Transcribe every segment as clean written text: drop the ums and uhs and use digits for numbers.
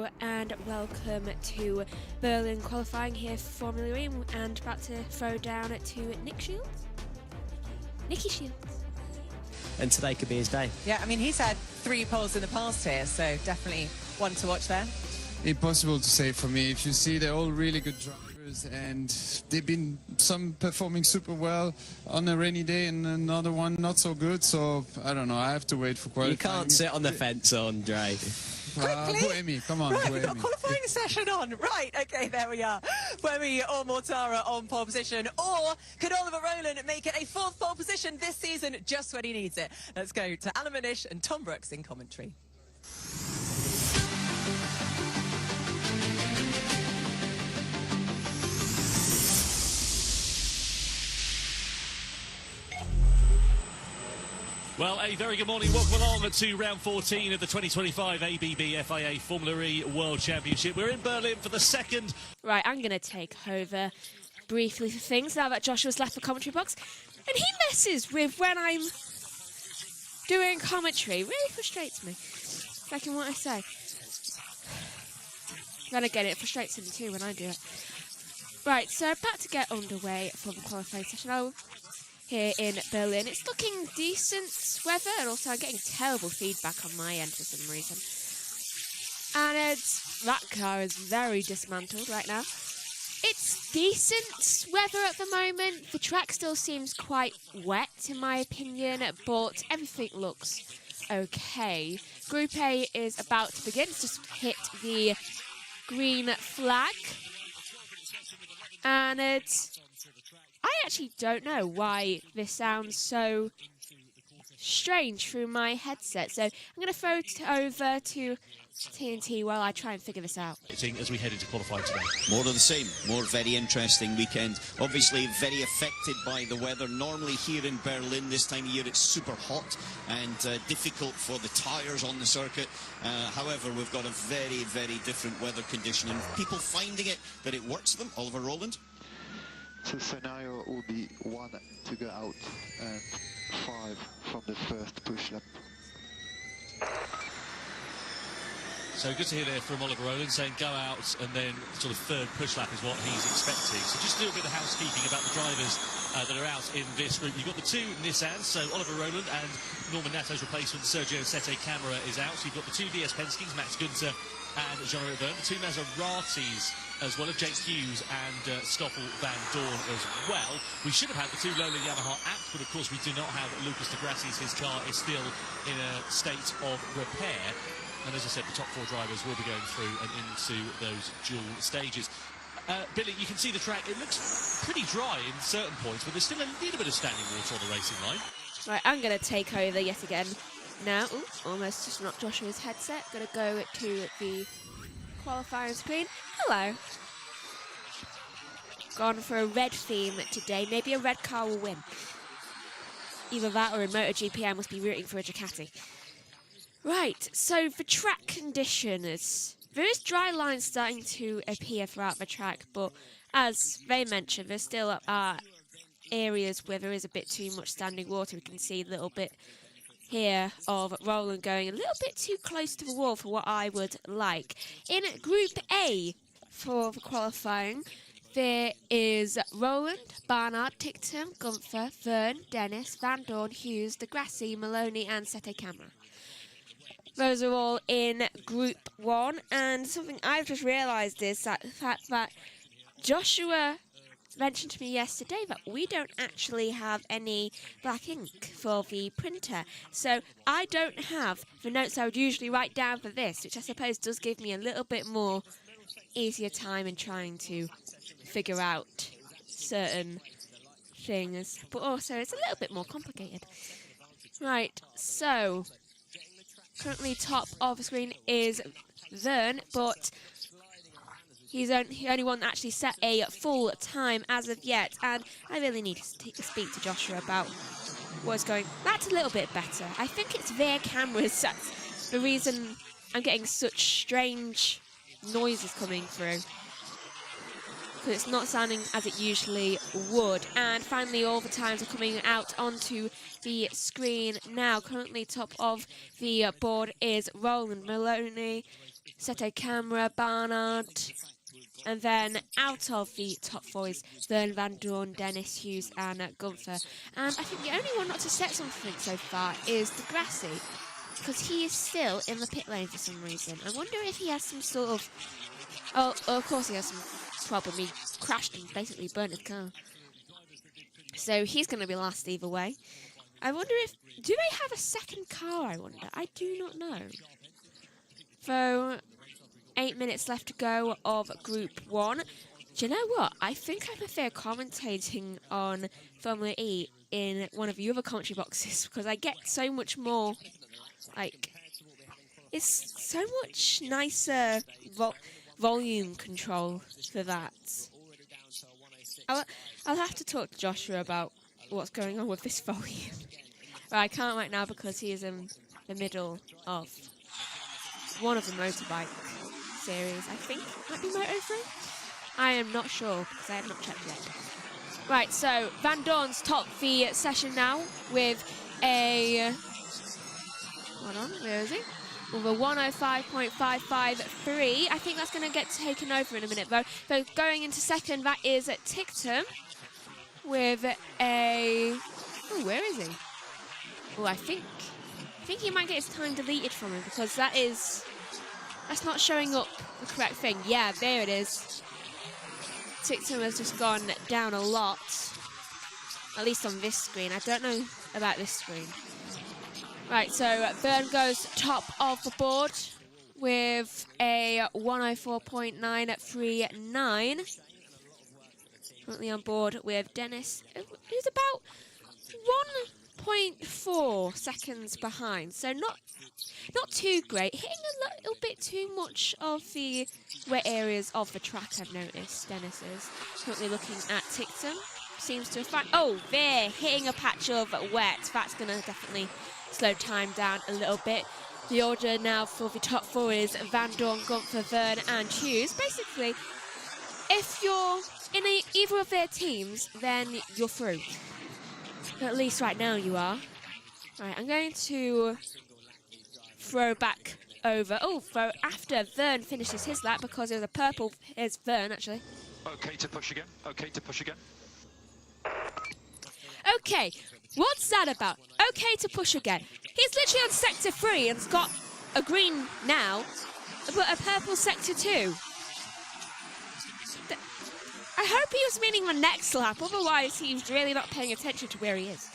Hello and welcome to Berlin qualifying here for Formula E, and about to throw down to Nicky Shields. And today could be his day. Yeah, I mean, he's had 3 poles in the past here, so definitely one to watch there. Impossible to say for me. If you see, they're all really good drivers, and they've been some performing super well on a rainy day and another one not so good. So I don't know. I have to wait for qualifying. You can't sit on the fence, Andre. Quickly. Come on, right, we've got Buemi. qualifying session on. Right, okay, there we are. Buemi or Mortara on pole position, or could Oliver Rowland make it a 4th pole position this season just when he needs it? Let's go to Alan Manish and Tom Brooks in commentary. Well, a very good morning. Welcome along to round 14 of the 2025 ABB FIA Formula E World Championship. We're in Berlin for the second. Right, I'm going to take over briefly for things now that Joshua's left the commentary box. And he messes with when I'm doing commentary. Really frustrates me. Second what I say. Then again, it frustrates him too when I do it. Right, so about to get underway for the qualifying session. Here in Berlin. It's looking decent weather, and also I'm getting terrible feedback on my end for some reason. And that car is very dismantled right now. It's decent weather at the moment. The track still seems quite wet in my opinion, but everything looks okay. Group A is about to begin. It's just hit the green flag. And I actually don't know why this sounds so strange through my headset, so I'm going to throw it over to TNT while I try and figure this out. As we head into qualifying today. More of the same, more very interesting weekend. Obviously very affected by the weather. Normally here in Berlin this time of year it's super hot and difficult for the tyres on the circuit. However, we've got a very, very different weather condition and people finding it that it works for them. Oliver Rowland. So scenario will be 1 to go out and 5 from the first push lap. So good to hear there from Oliver Rowland saying go out and then sort of 3rd push lap is what he's expecting. So just a little bit of housekeeping about the drivers that are out in this group. You've got the 2 Nissans, so Oliver Rowland and Norman Natto's replacement Sergio Sette Camara is out. So you've got the 2 DS Penske's, Max Günther and Jean-Eric Vergne, the 2 Maseratis as well as James Hughes and Stoffel van Dorn as well. We should have had the 2 Lola Yamaha Act, but of course we do not have Lucas de Grassis. His car is still in a state of repair. And as I said, the top 4 drivers will be going through and into those dual stages. Billy, you can see the track. It looks pretty dry in certain points, but there's still a little bit of standing water on the racing line. Right, I'm going to take over yet again now. Ooh, almost just knocked Joshua's headset. Going to go to the qualifying screen. Hello. Gone for a red theme today. Maybe a red car will win. Either that or in MotoGP I must be rooting for a Ducati. Right, so the track conditions. There is dry lines starting to appear throughout the track, but as they mentioned, there still are areas where there is a bit too much standing water. We can see a little bit here of Rowland going a little bit too close to the wall for what I would like. In Group A for the qualifying, there is Rowland, Barnard, Ticktum, Gunther, Vergne, Dennis, Van Dorn, Hughes, de Grassi, Maloney and Sette Camara. Those are all in Group 1, and something I've just realised is that the fact that Joshua mentioned to me yesterday that we don't actually have any black ink for the printer. So I don't have the notes I would usually write down for this, which I suppose does give me a little bit more easier time in trying to figure out certain things, but also it's a little bit more complicated. Right, so currently top of the screen is Vergne, but he's only one that actually set a full time as of yet, and I really need to speak to Joshua about what's going. That's a little bit better. I think it's their cameras. That's the reason I'm getting such strange noises coming through, because it's not sounding as it usually would. And finally, all the times are coming out onto the screen now. Currently top of the board is Rowland, Maloney, Sete Camera, Barnard, and then out of the top four is Vern Van Dorn, Dennis Hughes and Gunther. And I think the only one not to set something so far is Degrassi, because he is still in the pit lane for some reason. I wonder if he has some sort of... Oh, of course he has some problem. He crashed and basically burnt his car. So he's going to be last either way. I wonder if... Do they have a second car, I wonder? I do not know. So, 8 minutes left to go of Group 1. Do you know what? I think I prefer commentating on Formula E in one of the other commentary boxes, because I get so much more, like... It's so much nicer volume control for that. I'll have to talk to Joshua about what's going on with this volume. But I can't right now because he is in the middle of one of the motorbike series. I think it might be Moto3. I am not sure because I have not checked yet. Right, so Van Dorn's top the session now with a... Hold on, where is he? With a 105.553. I think that's going to get taken over in a minute, though. So going into second, that is Tictum with a... Oh, where is he? Oh, I think he might get his time deleted from him because that's not showing up the correct thing. Yeah, there it is. Tictum has just gone down a lot. At least on this screen. I don't know about this screen. Right, so Vern goes top of the board with a 104.939. Currently on board with Dennis, who's about 1.4 seconds behind. So not too great. Hitting a little bit too much of the wet areas of the track, I've noticed. Dennis is currently looking at Tictum. Seems to have found... Oh, there, hitting a patch of wet. That's going to definitely slow time down a little bit. The order now for the top four is Van Dorn, Gunther, Vern and Hughes. Basically, if you're in either of their teams, then you're through. At least right now you are. Right, I'm going to throw back over. Oh, throw after Vern finishes his lap because there's a purple. Here's Vern, actually. Okay to push again. Okay to push again. Okay, what's that about? Okay to push again. He's literally on sector 3 and's got a green now, but a purple sector 2. I hope he was meaning the next lap, otherwise he's really not paying attention to where he is.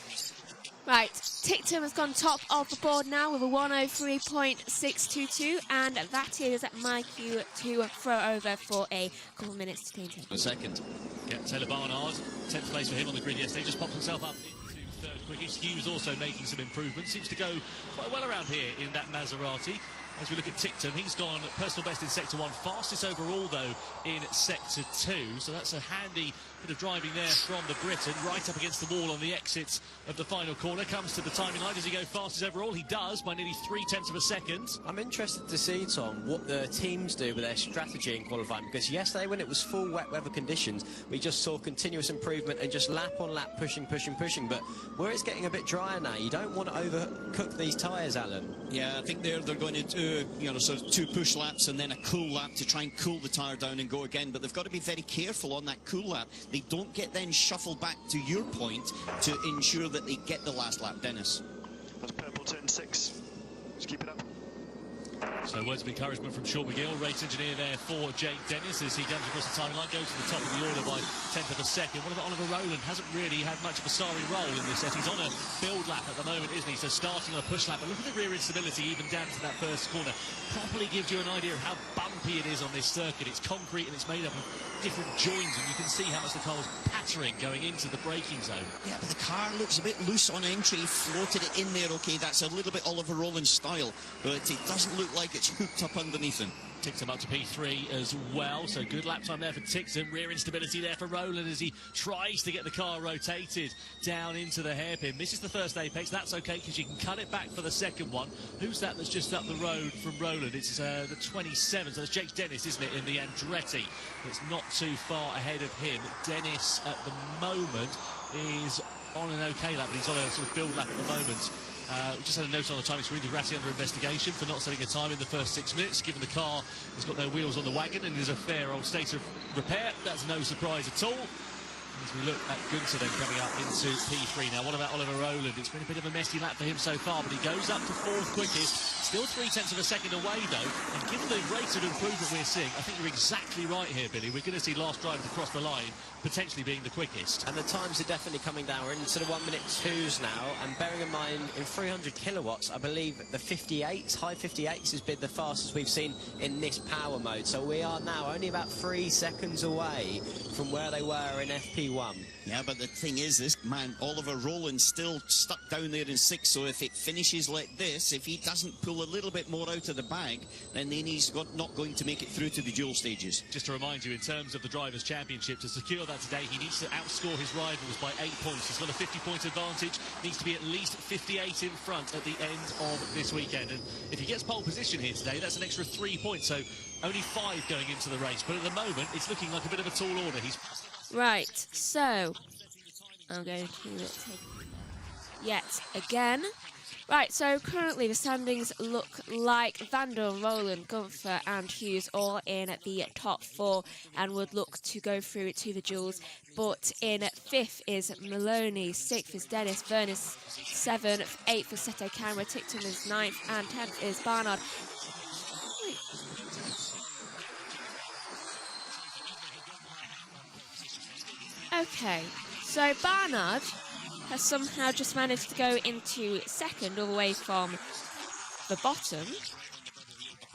Right, Tictum has gone top of the board now with a 103.622, and that is my cue to throw over for a couple of minutes to maintain. A second. Yeah, Taylor Barnard, 10th place for him on the grid yesterday, just popped himself up into third quickest. Hughes also making some improvements, seems to go quite well around here in that Maserati. As we look at Tictum, he's gone personal best in Sector 1, fastest overall, though, in Sector 2. So that's a handy bit of driving there from the Briton, right up against the wall on the exit of the final corner. Comes to the timing line. Does he go fastest overall? He does, by nearly 0.3 of a second. I'm interested to see, Tom, what the teams do with their strategy in qualifying, because yesterday when it was full wet weather conditions, we just saw continuous improvement and just lap on lap pushing. But where it's getting a bit drier now, you don't want to overcook these tyres, Alan. Yeah, I think they're going to do, sort of 2 push laps and then a cool lap to try and cool the tyre down and go again. But they've got to be very careful on that cool lap. They don't get then shuffled back to your point to ensure that they get the last lap, Dennis. That's purple turn 6. Just keep it up. So words of encouragement from Sean McGill, race engineer there for Jake Dennis as he comes across the timeline, goes to the top of the order by 10th of a second. What about Oliver Rowland? Hasn't really had much of a starry role in this set. He's on a build lap at the moment, isn't he? So starting on a push lap, but look at the rear instability even down to that first corner. Properly gives you an idea of how bumpy it is on this circuit. It's concrete and it's made up of different joins, and you can see how much the car was pattering going into the braking zone. Yeah, but the car looks a bit loose on entry. Floated it in there, okay. That's a little bit Oliver Rowland style, but it doesn't look like it's hooked up underneath him. Tictum up to P3 as well, so good lap time there for Tictum. Rear instability there for Rowland as he tries to get the car rotated down into the hairpin. This is the first apex, that's okay because you can cut it back for the second one. Who's that that's just up the road from Rowland? It's the 27, so that's Jake Dennis, isn't it, in the Andretti. It's not too far ahead of him. Dennis at the moment is on an okay lap, but he's on a sort of build lap at the moment. We just had a note on the timing screen, Durati under investigation for not setting a time in the first 6 minutes, given the car has got no wheels on the wagon and is a fair old state of repair. That's no surprise at all. As we look at Gunther then coming up into P3. Now, what about Oliver Rowland? It's been a bit of a messy lap for him so far, but he goes up to 4th quickest. Still 0.3 of a second away, though. And given the rate of improvement we're seeing, I think you're exactly right here, Billy. We're going to see last drivers across the line potentially being the quickest. And the times are definitely coming down. We're into the 1:2s now. And bearing in mind, in 300 kilowatts, I believe the 58s, high 58s, has been the fastest we've seen in this power mode. So we are now only about 3 seconds away from where they were in FP1. Yeah, but the thing is, this man, Oliver Rowland's still stuck down there in 6th, so if it finishes like this, if he doesn't pull a little bit more out of the bag, then he's not going to make it through to the dual stages. Just to remind you, in terms of the Drivers' Championship, to secure that today, he needs to outscore his rivals by 8 points. He's got a 50-point advantage, needs to be at least 58 in front at the end of this weekend. And if he gets pole position here today, that's an extra 3 points, so only 5 going into the race. But at the moment, it's looking like a bit of a tall order. He's Right, so I'm going to take yet again. Right, so currently the standings look like Vandal, Rowland, Gunther and Hughes all in at the top 4 and would look to go through to the duels. But in 5th is Maloney, 6th is Dennis, Vernis 7th, 8th is Seto Camera, Tickton is 9th and 10th is Barnard. Okay, so Barnard has somehow just managed to go into 2nd all the way from the bottom.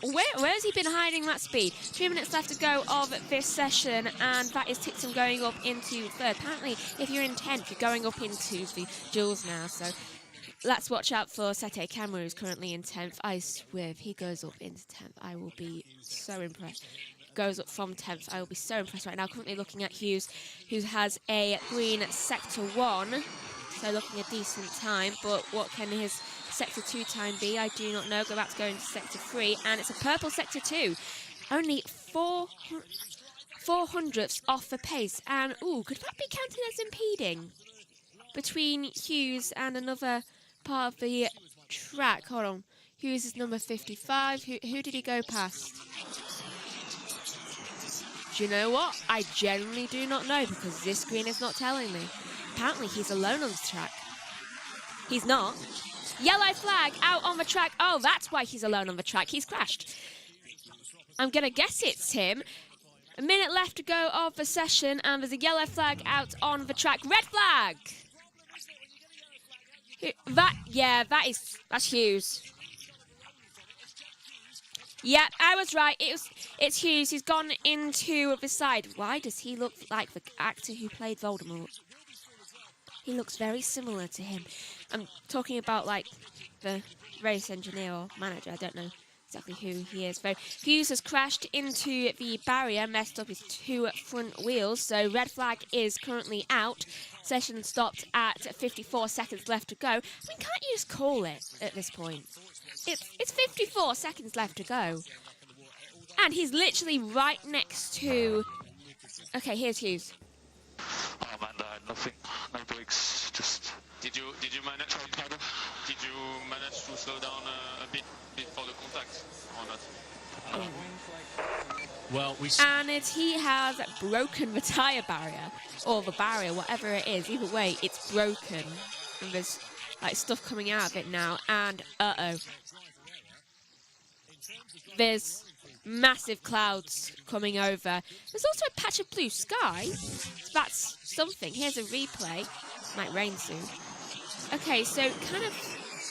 Where has he been hiding that speed? 2 minutes left to go of this session, and that is Tickton going up into 3rd. Apparently, if you're in 10th, you're going up into the duels now, so let's watch out for Sete Camera, who's currently in 10th. I swear, if he goes up into 10th, I will be so impressed. Goes up from 10th. I will be so impressed right now. Currently looking at Hughes, who has a green Sector 1, so looking a decent time, but what can his Sector 2 time be? I do not know. Go back to go into Sector 3, and it's a purple Sector 2. Only 4/400ths off the pace, and ooh, could that be counted as impeding between Hughes and another part of the track? Hold on. Hughes is number 55. Who did he go past? Do you know what? I genuinely do not know, because this screen is not telling me. Apparently he's alone on the track. He's not. Yellow flag out on the track. Oh, that's why he's alone on the track. He's crashed. I'm going to guess it's him. A minute left to go of the session, and there's a yellow flag out on the track. Red flag! That's Hughes. Yeah, I was right. It's Hughes. He's gone into the side. Why does he look like the actor who played Voldemort? He looks very similar to him. I'm talking about, like, the race engineer or manager. I don't know exactly who he is. So Hughes has crashed into the barrier, messed up his 2 front wheels. So red flag is currently out. Session stopped at 54 seconds left to go. I mean, can't you just call it at this point? It's 54 seconds left to go. And he's literally right next to... Okay, here's Hughes. Oh man, I had nothing. No brakes, just... Did you manage to slow down a bit for the contact or not? Well, and he has broken the tyre barrier, or the barrier, whatever it is. Either way, it's broken. And there's like stuff coming out of it now. And uh-oh. There's massive clouds coming over. There's also a patch of blue sky. So that's something. Here's a replay. Might rain soon. Okay, so kind of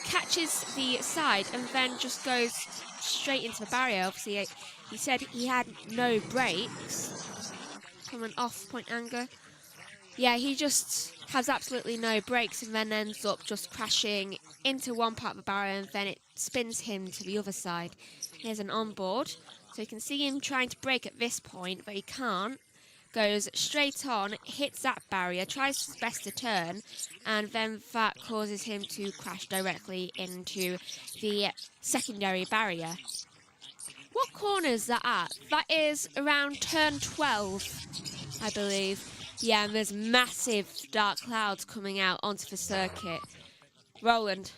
catches the side and then just goes straight into the barrier. Obviously, he said he had no brakes from an off-point angle. Yeah, he just has absolutely no brakes and then ends up just crashing into one part of the barrier, and then it spins him to the other side. Here's an onboard. So you can see him trying to brake at this point, but he can't. Goes straight on, hits that barrier, tries his best to turn, and then that causes him to crash directly into the secondary barrier. What corner is that at? That is around turn 12, I believe. Yeah, and there's massive dark clouds coming out onto the circuit. Rowland.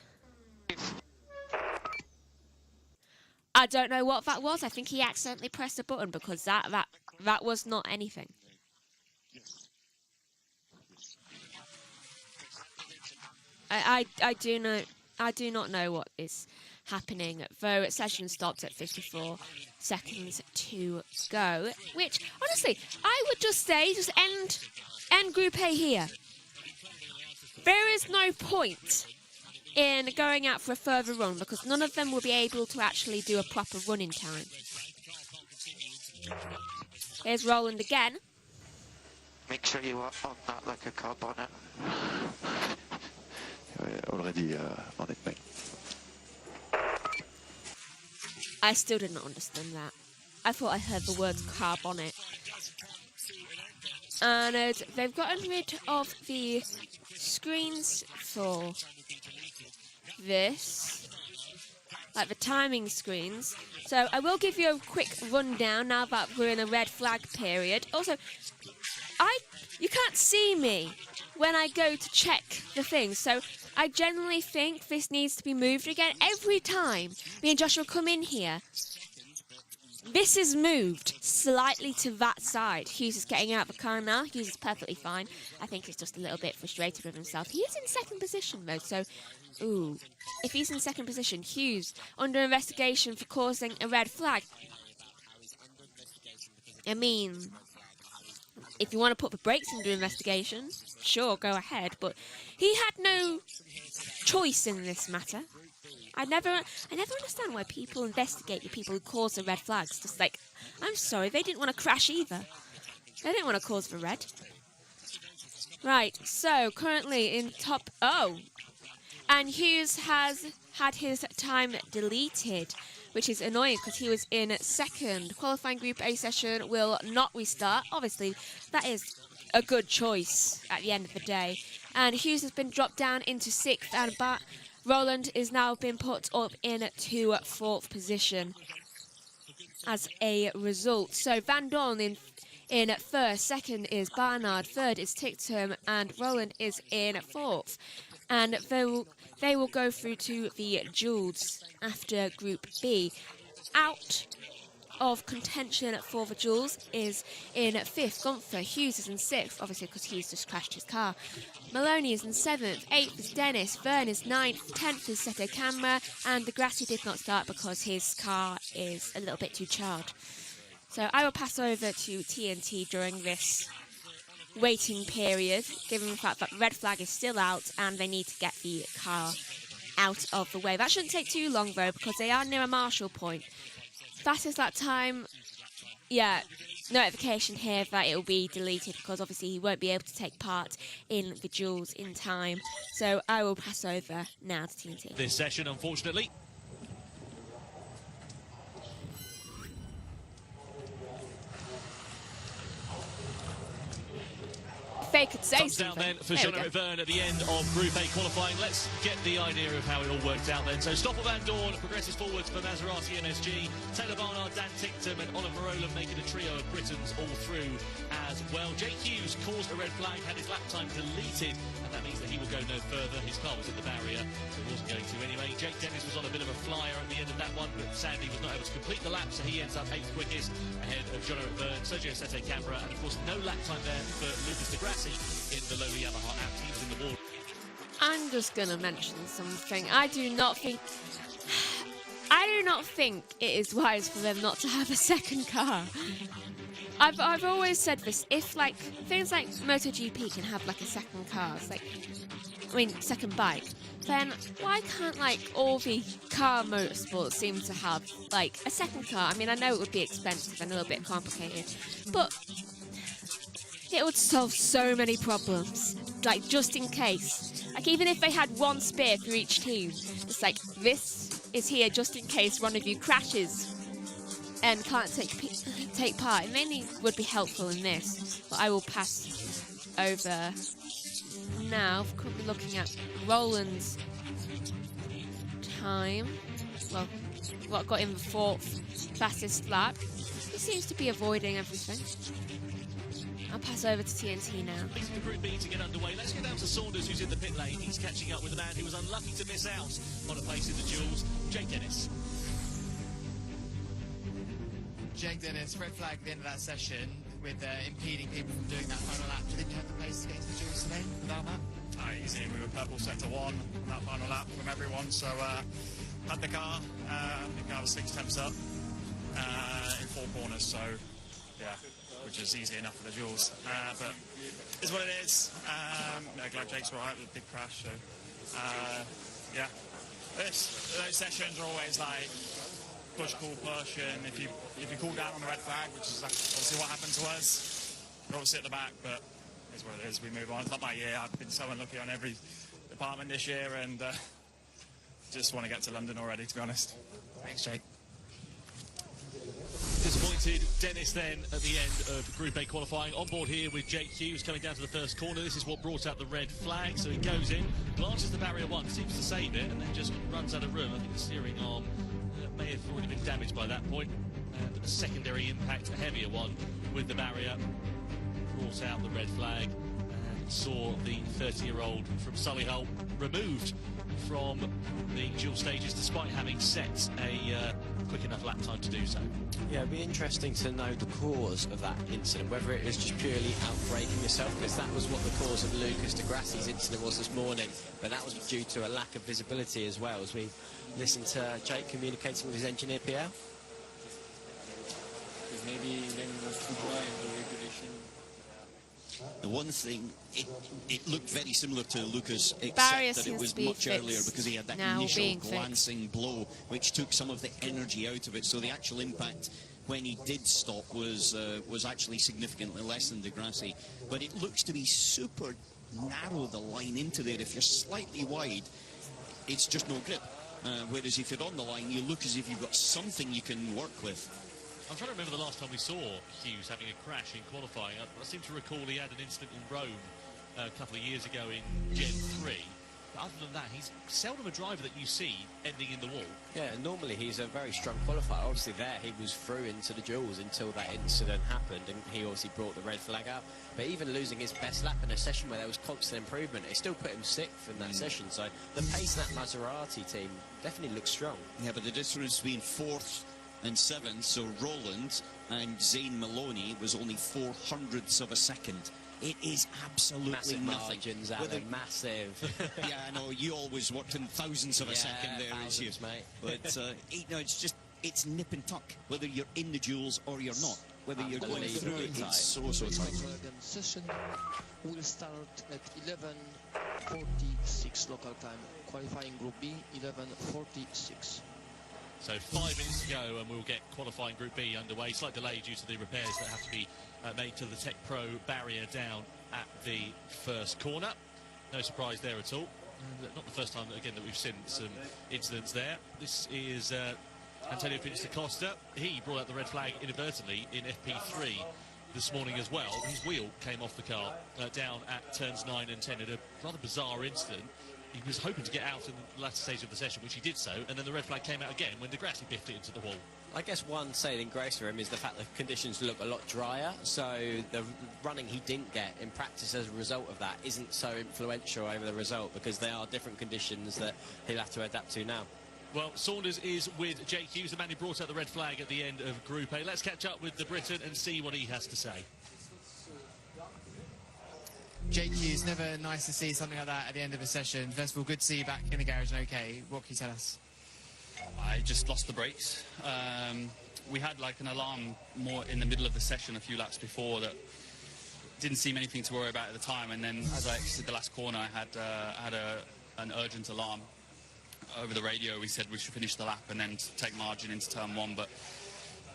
I don't know what that was. I think he accidentally pressed a button because that was not anything. I do not know what is happening, though session stopped at 54 seconds to go, which honestly I would just say just end Group A here. There is no point in going out for a further run because none of them will be able to actually do a proper running time. Here's Roland again. Make sure you are on that like a car bonnet. Already on it, mate. I still did not understand that. I thought I heard the words car bonnet. And they've gotten rid of the screens for this, like the timing screens. So I will give you a quick rundown now that we're in a red flag period. Also, you can't see me when I go to check the things, so I generally think this needs to be moved again. Every time me and Joshua come in here, this is moved slightly to that side. Hughes is getting out of the car now. Hughes is perfectly fine. I think he's just a little bit frustrated with himself. He is in second position though, so ooh. If he's in second position, Hughes under investigation for causing a red flag. I mean, if you want to put the brakes under investigation, sure, go ahead, but he had no choice in this matter. I never understand why people investigate the people who cause the red flags. Just like, I'm sorry, they didn't want to crash either. They didn't want to cause the red. Right, so currently in top... Oh! And Hughes has had his time deleted, which is annoying because he was in second. Qualifying Group A session will not restart. Obviously, that is a good choice at the end of the day. And Hughes has been dropped down into sixth, and Roland is now been put up into fourth position as a result. So Van Dorn in first, second is Barnard, third is Ticktum, and Roland is in fourth. And they will go through to the duels after Group B. Out of contention for the duels is in fifth, Gunther. Hughes is in sixth, obviously because Hughes just crashed his car. Maloney is in seventh, eighth is Dennis, Verne is ninth, 10th is Seto Camera, and Degrassi did not start because his car is a little bit too charred. So I will pass over to TNT during this waiting period, given the fact that the red flag is still out and they need to get the car out of the way. That shouldn't take too long though, because they are near a marshal point. That is that time, yeah, notification here that it will be deleted because obviously he won't be able to take part in the duels in time. So I will pass over now to TNT. This session, unfortunately. They could say Thumbs down something. then for Jean-Eric Verne at the end of Group A qualifying. Let's get the idea of how it all worked out then. So Stoffel Van Dorn progresses forwards for Maserati MSG. Taylor Barnard, Dan Ticktum and Oliver Rowland making a trio of Britons all through as well. Jake Hughes caused a red flag, had his lap time deleted, and that means that he will go no further. His car was at the barrier, so he wasn't going to anyway. Jake Dennis was on a bit of a flyer at the end of that one, but sadly was not able to complete the lap, so he ends up 8th quickest ahead of Jean-Eric Verne, Sergio Seto Camera, and of course no lap time there for Lucas Degrassi in the lowly Yamaha app. He was in the wall. I'm just going to mention something. I do not think it is wise for them not to have a second car. I've always said this. If like things like MotoGP can have like a second car, it's like, I mean second bike, then why can't like all the car motorsports seem to have like a second car? I mean, I know it would be expensive and a little bit complicated, but it would solve so many problems, like just in case. Like even if they had one spare for each team, it's like this is here just in case one of you crashes and can't take part. It mainly would be helpful in this, but I will pass over now. Currently looking at Roland's time. Well, what got him the fourth fastest lap. He seems to be avoiding everything. I'll pass over to TNT now. For Group B to get underway. Let's go down to Saunders, who's in the pit lane. He's catching up with the man who was unlucky to miss out on a place in the duels, Jake Dennis. Jake Dennis, red flag at the end of that session with impeding people from doing that final lap. Do you think you had the pace to get to the duels today without that? Easy. We were purple sector 1 that final lap from everyone, so had the car. I think I was 6 temps up in 4 corners, so yeah, which is easy enough for the duels. But it's what it is. Glad Jake's all right with the big crash. So yeah, those sessions are always like push, call, push, and if you call down on the red flag, which is obviously what happened to us, you're obviously at the back, but it's what it is. We move on. It's not my year. I've been so unlucky on every department this year, and just want to get to London already, to be honest. Thanks, Jake. Disappointed Dennis then at the end of Group A qualifying. On board here with Jake Hughes coming down to the first corner. This is what brought out the red flag. So he goes in, glances the barrier 1, seems to save it, and then just runs out of room. I think the steering arm may have already been damaged by that point. And a secondary impact, a heavier one, with the barrier. Brought out the red flag and saw the 30-year-old from Solihull removed from the dual stages despite having set a quick enough lap time to do so. Yeah, it'd be interesting to know the cause of that incident, whether it was just purely outbreaking yourself, because that was what the cause of Lucas de Grassi's incident was this morning, but that was due to a lack of visibility as well, as we listened to Jake communicating with his engineer Pierre. Maybe then it was too dry in the regulation. The one thing, it looked very similar to Lucas, Barrier except that it seems was to be much earlier fixed because he had that now, initial being fixed. glancing blow, which took some of the energy out of it. So the actual impact when he did stop was actually significantly less than Degrassi. But it looks to be super narrow, the line into there. If you're slightly wide, it's just no grip. Whereas if you're on the line, you look as if you've got something you can work with. I'm trying to remember the last time we saw Hughes having a crash in qualifying. I seem to recall he had an incident in Rome a couple of years ago in Gen 3. But other than that, he's seldom a driver that you see ending in the wall. Yeah, normally he's a very strong qualifier. Obviously there he was through into the duels until that incident happened, and he obviously brought the red flag out. But even losing his best lap in a session where there was constant improvement, it still put him 6th in that session. So the pace in that Maserati team definitely looks strong. Yeah, but the difference between 4th and 7th, so Roland and Zane Maloney, was only 0.04 of a second. It is absolutely massive nothing. Margins, Alan, massive. Yeah, I know, you always worked in thousandths of a second there, thousands, mate. But no, it's nip and tuck, whether you're in the duels or you're not. Whether you're going through it, it's so tight. Session will start at 11:46 local time. Qualifying Group B, 11:46. So 5 minutes to go and we'll get qualifying Group B underway. Slight delay due to the repairs that have to be made to the Tech Pro barrier down at the first corner. No surprise there at all. Not the first time, again, that we've seen some incidents there. This is Antonio Pinto Costa. He brought out the red flag inadvertently in FP3 this morning as well. His wheel came off the car down at turns 9 and 10 in a rather bizarre incident. He was hoping to get out in the latter stage of the session, which he did so, and then the red flag came out again when Degrassi biffed it into the wall. I guess one saving grace for him is the fact that conditions look a lot drier, so the running he didn't get in practice as a result of that isn't so influential over the result, because there are different conditions that he'll have to adapt to now. Well, Saunders is with Jake Hughes, the man who brought out the red flag at the end of Group A. Let's catch up with the Briton and see what he has to say. Jake Hughes, never nice to see something like that at the end of a session. First of all, good to see you back in the garage and okay. What can you tell us? I just lost the brakes. We had like an alarm more in the middle of the session a few laps before that didn't seem anything to worry about at the time, and then as I exited the last corner I had an urgent alarm. Over the radio we said we should finish the lap and then take margin into turn 1, but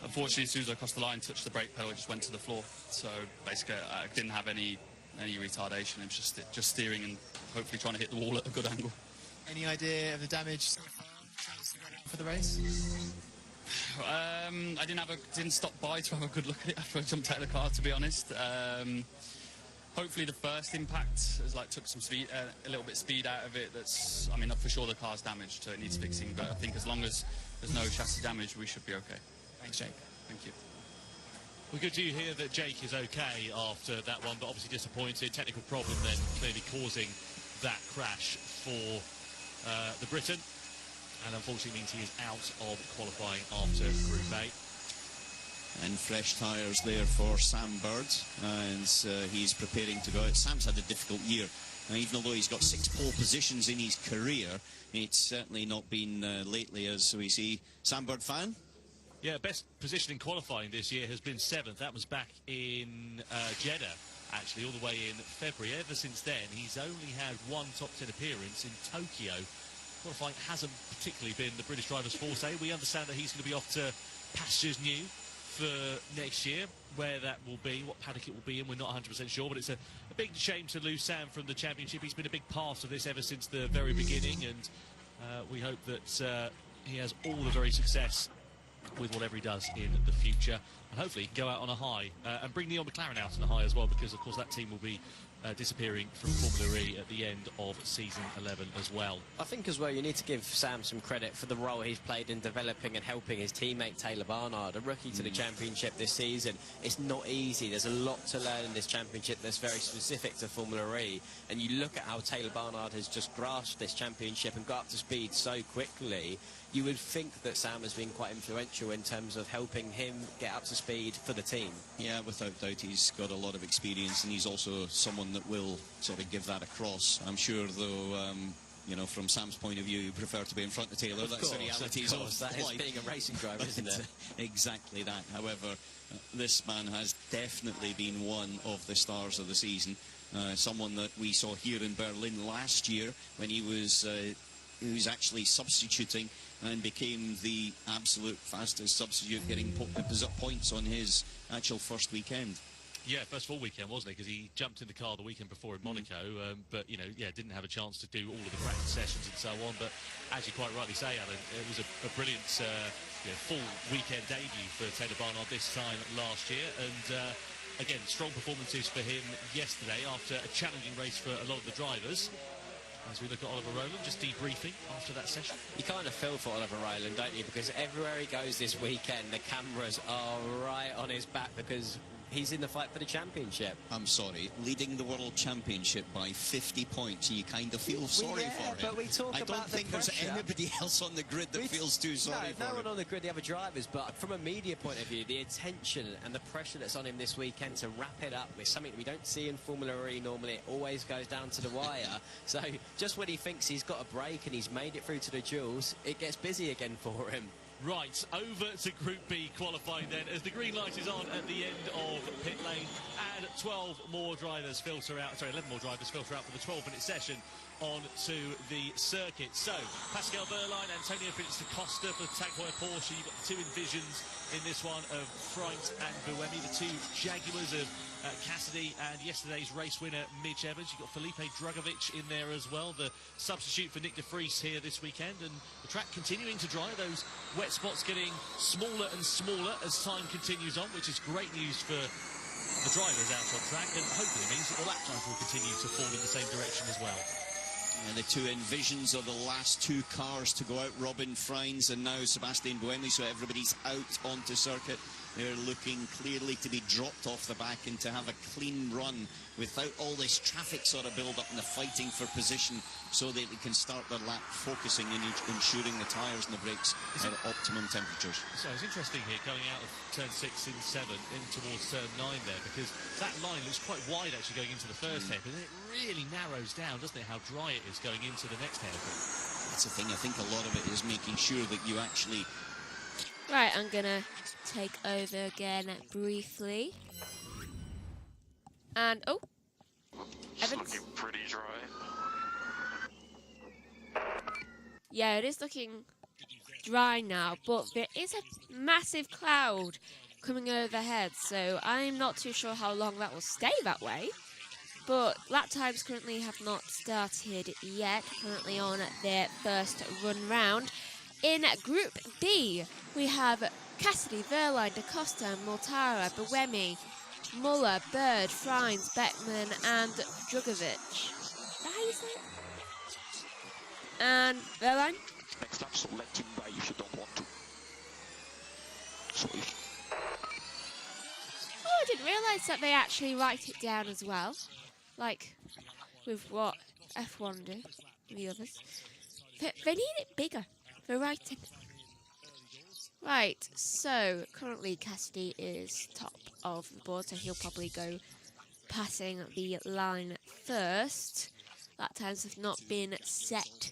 unfortunately as soon as I crossed the line, touched the brake pedal, it just went to the floor. So basically I didn't have any retardation. It was just steering and hopefully trying to hit the wall at a good angle. Any idea of the damage so far? Chance to go out for the race? I didn't stop by to have a good look at it after I jumped out of the car, to be honest. Hopefully the first impact has took some speed, a little bit speed out of it. I mean, for sure the car's damaged, so it needs fixing. But I think as long as there's no chassis damage, we should be okay. Thanks, Jake. Thank you. Well, good to hear that Jake is okay after that one, but obviously disappointed. Technical problem then clearly causing that crash for the Briton, and unfortunately means he is out of qualifying after Group A. And fresh tyres there for Sam Bird, and he's preparing to go out. Sam's had a difficult year. Even though he's got 6 pole positions in his career, it's certainly not been lately, as we see. Sam Bird fan? Yeah, best position in qualifying this year has been 7th. That was back in Jeddah, actually, all the way in February. Ever since then, he's only had 1 top 10 appearance in Tokyo. Qualifying hasn't particularly been the British driver's forte. We understand that he's going to be off to pastures new for next year. Where that will be, what paddock it will be in, we're not 100% sure, but it's a big shame to lose Sam from the championship. He's been a big part of this ever since the very beginning, and we hope that he has all the very success with whatever he does in the future, and hopefully he can go out on a high and bring Neil McLaren out on a high as well, because of course that team will be disappearing from Formula E at the end of season 11 as well. I think as well you need to give Sam some credit for the role he's played in developing and helping his teammate Taylor Barnard, a rookie to the championship this season. It's not easy. There's a lot to learn in this championship that's very specific to Formula E, and you look at how Taylor Barnard has just grasped this championship and got up to speed so quickly. You would think that Sam has been quite influential in terms of helping him get up to speed for the team. Yeah, without doubt, he's got a lot of experience, and he's also someone that will sort of give that across. I'm sure, though, you know, from Sam's point of view, you prefer to be in front of Taylor. That's the realities of that life. is being a racing driver, isn't it? Exactly that. However, this man has definitely been one of the stars of the season. Someone that we saw here in Berlin last year when he was actually substituting and became the absolute fastest substitute, getting points on his actual first weekend. Yeah, first full weekend, wasn't it? Because he jumped in the car the weekend before in Monaco, but, you know, yeah, didn't have a chance to do all of the practice sessions and so on. But as you quite rightly say, Alan, it was a brilliant full weekend debut for Taylor Barnard this time last year. And, again, strong performances for him yesterday after a challenging race for a lot of the drivers. As we look at Oliver Rowland, just debriefing after that session. You kind of feel for Oliver Rowland, don't you? Because everywhere he goes this weekend, the cameras are right on his back because he's in the fight for the championship. I'm sorry, leading the World Championship by 50 points, you kind of feel sorry for him. But we talk I about don't think there's anybody else on the grid that feels too sorry for him. No one on the grid, the other drivers, but from a media point of view, the attention and the pressure that's on him this weekend to wrap it up with something that we don't see in Formula E normally, it always goes down to the wire. So just when he thinks he's got a break and he's made it through to the duels, it gets busy again for him. Right, over to Group B qualifying then, as the green light is on at the end of pit lane, and 11 more drivers filter out for the 12-minute session onto the circuit. So, Pascal Wehrlein, Antonio Felix da Costa for Tag Heuer Porsche. You've got the 2 Envisions in this one of Freund and Buemi, the 2 Jaguars of Cassidy, and yesterday's race winner Mitch Evans. You've got Felipe Drugovich in there as well, the substitute for Nick de Vries here this weekend, and the track continuing to dry, those wet spots getting smaller and smaller as time continues on, which is great news for the drivers out on track, and hopefully means that the lap times will continue to fall in the same direction as well. And the 2 Envisions are the last 2 cars to go out, Robin Freins and now Sebastian Buemi, so everybody's out onto circuit. They're looking clearly to be dropped off the back and to have a clean run without all this traffic sort of build up and the fighting for position, so that they can start their lap focusing and ensuring the tyres and the brakes are at optimum temperatures. So it's interesting here going out of turn 6 and 7 in towards turn 9 there, because that line looks quite wide actually going into the first hairpin, and it really narrows down, doesn't it, how dry it is going into the next hairpin. That's the thing, I think a lot of it is making sure that you actually... Right, I'm gonna take over again briefly. And, oh, It's Evans. looking pretty dry. Yeah, it is looking dry now, but there is a massive cloud coming overhead, so I'm not too sure how long that will stay that way. But lap times currently have not started yet, currently on their first run round. In Group B, we have Cassidy, Wehrlein, da Costa, Mortara, Buemi, Muller, Bird, Freins, Beckman, and Drugovich. Is that how you say it? And Wehrlein? Next lap, so let him by if you don't want to. So Oh, I didn't realise that they actually write it down as well. Like, with what F1 do, and the others. They need it bigger for writing. Right, so currently Cassidy is top of the board, so he'll probably go passing the line first. Lap times have not been set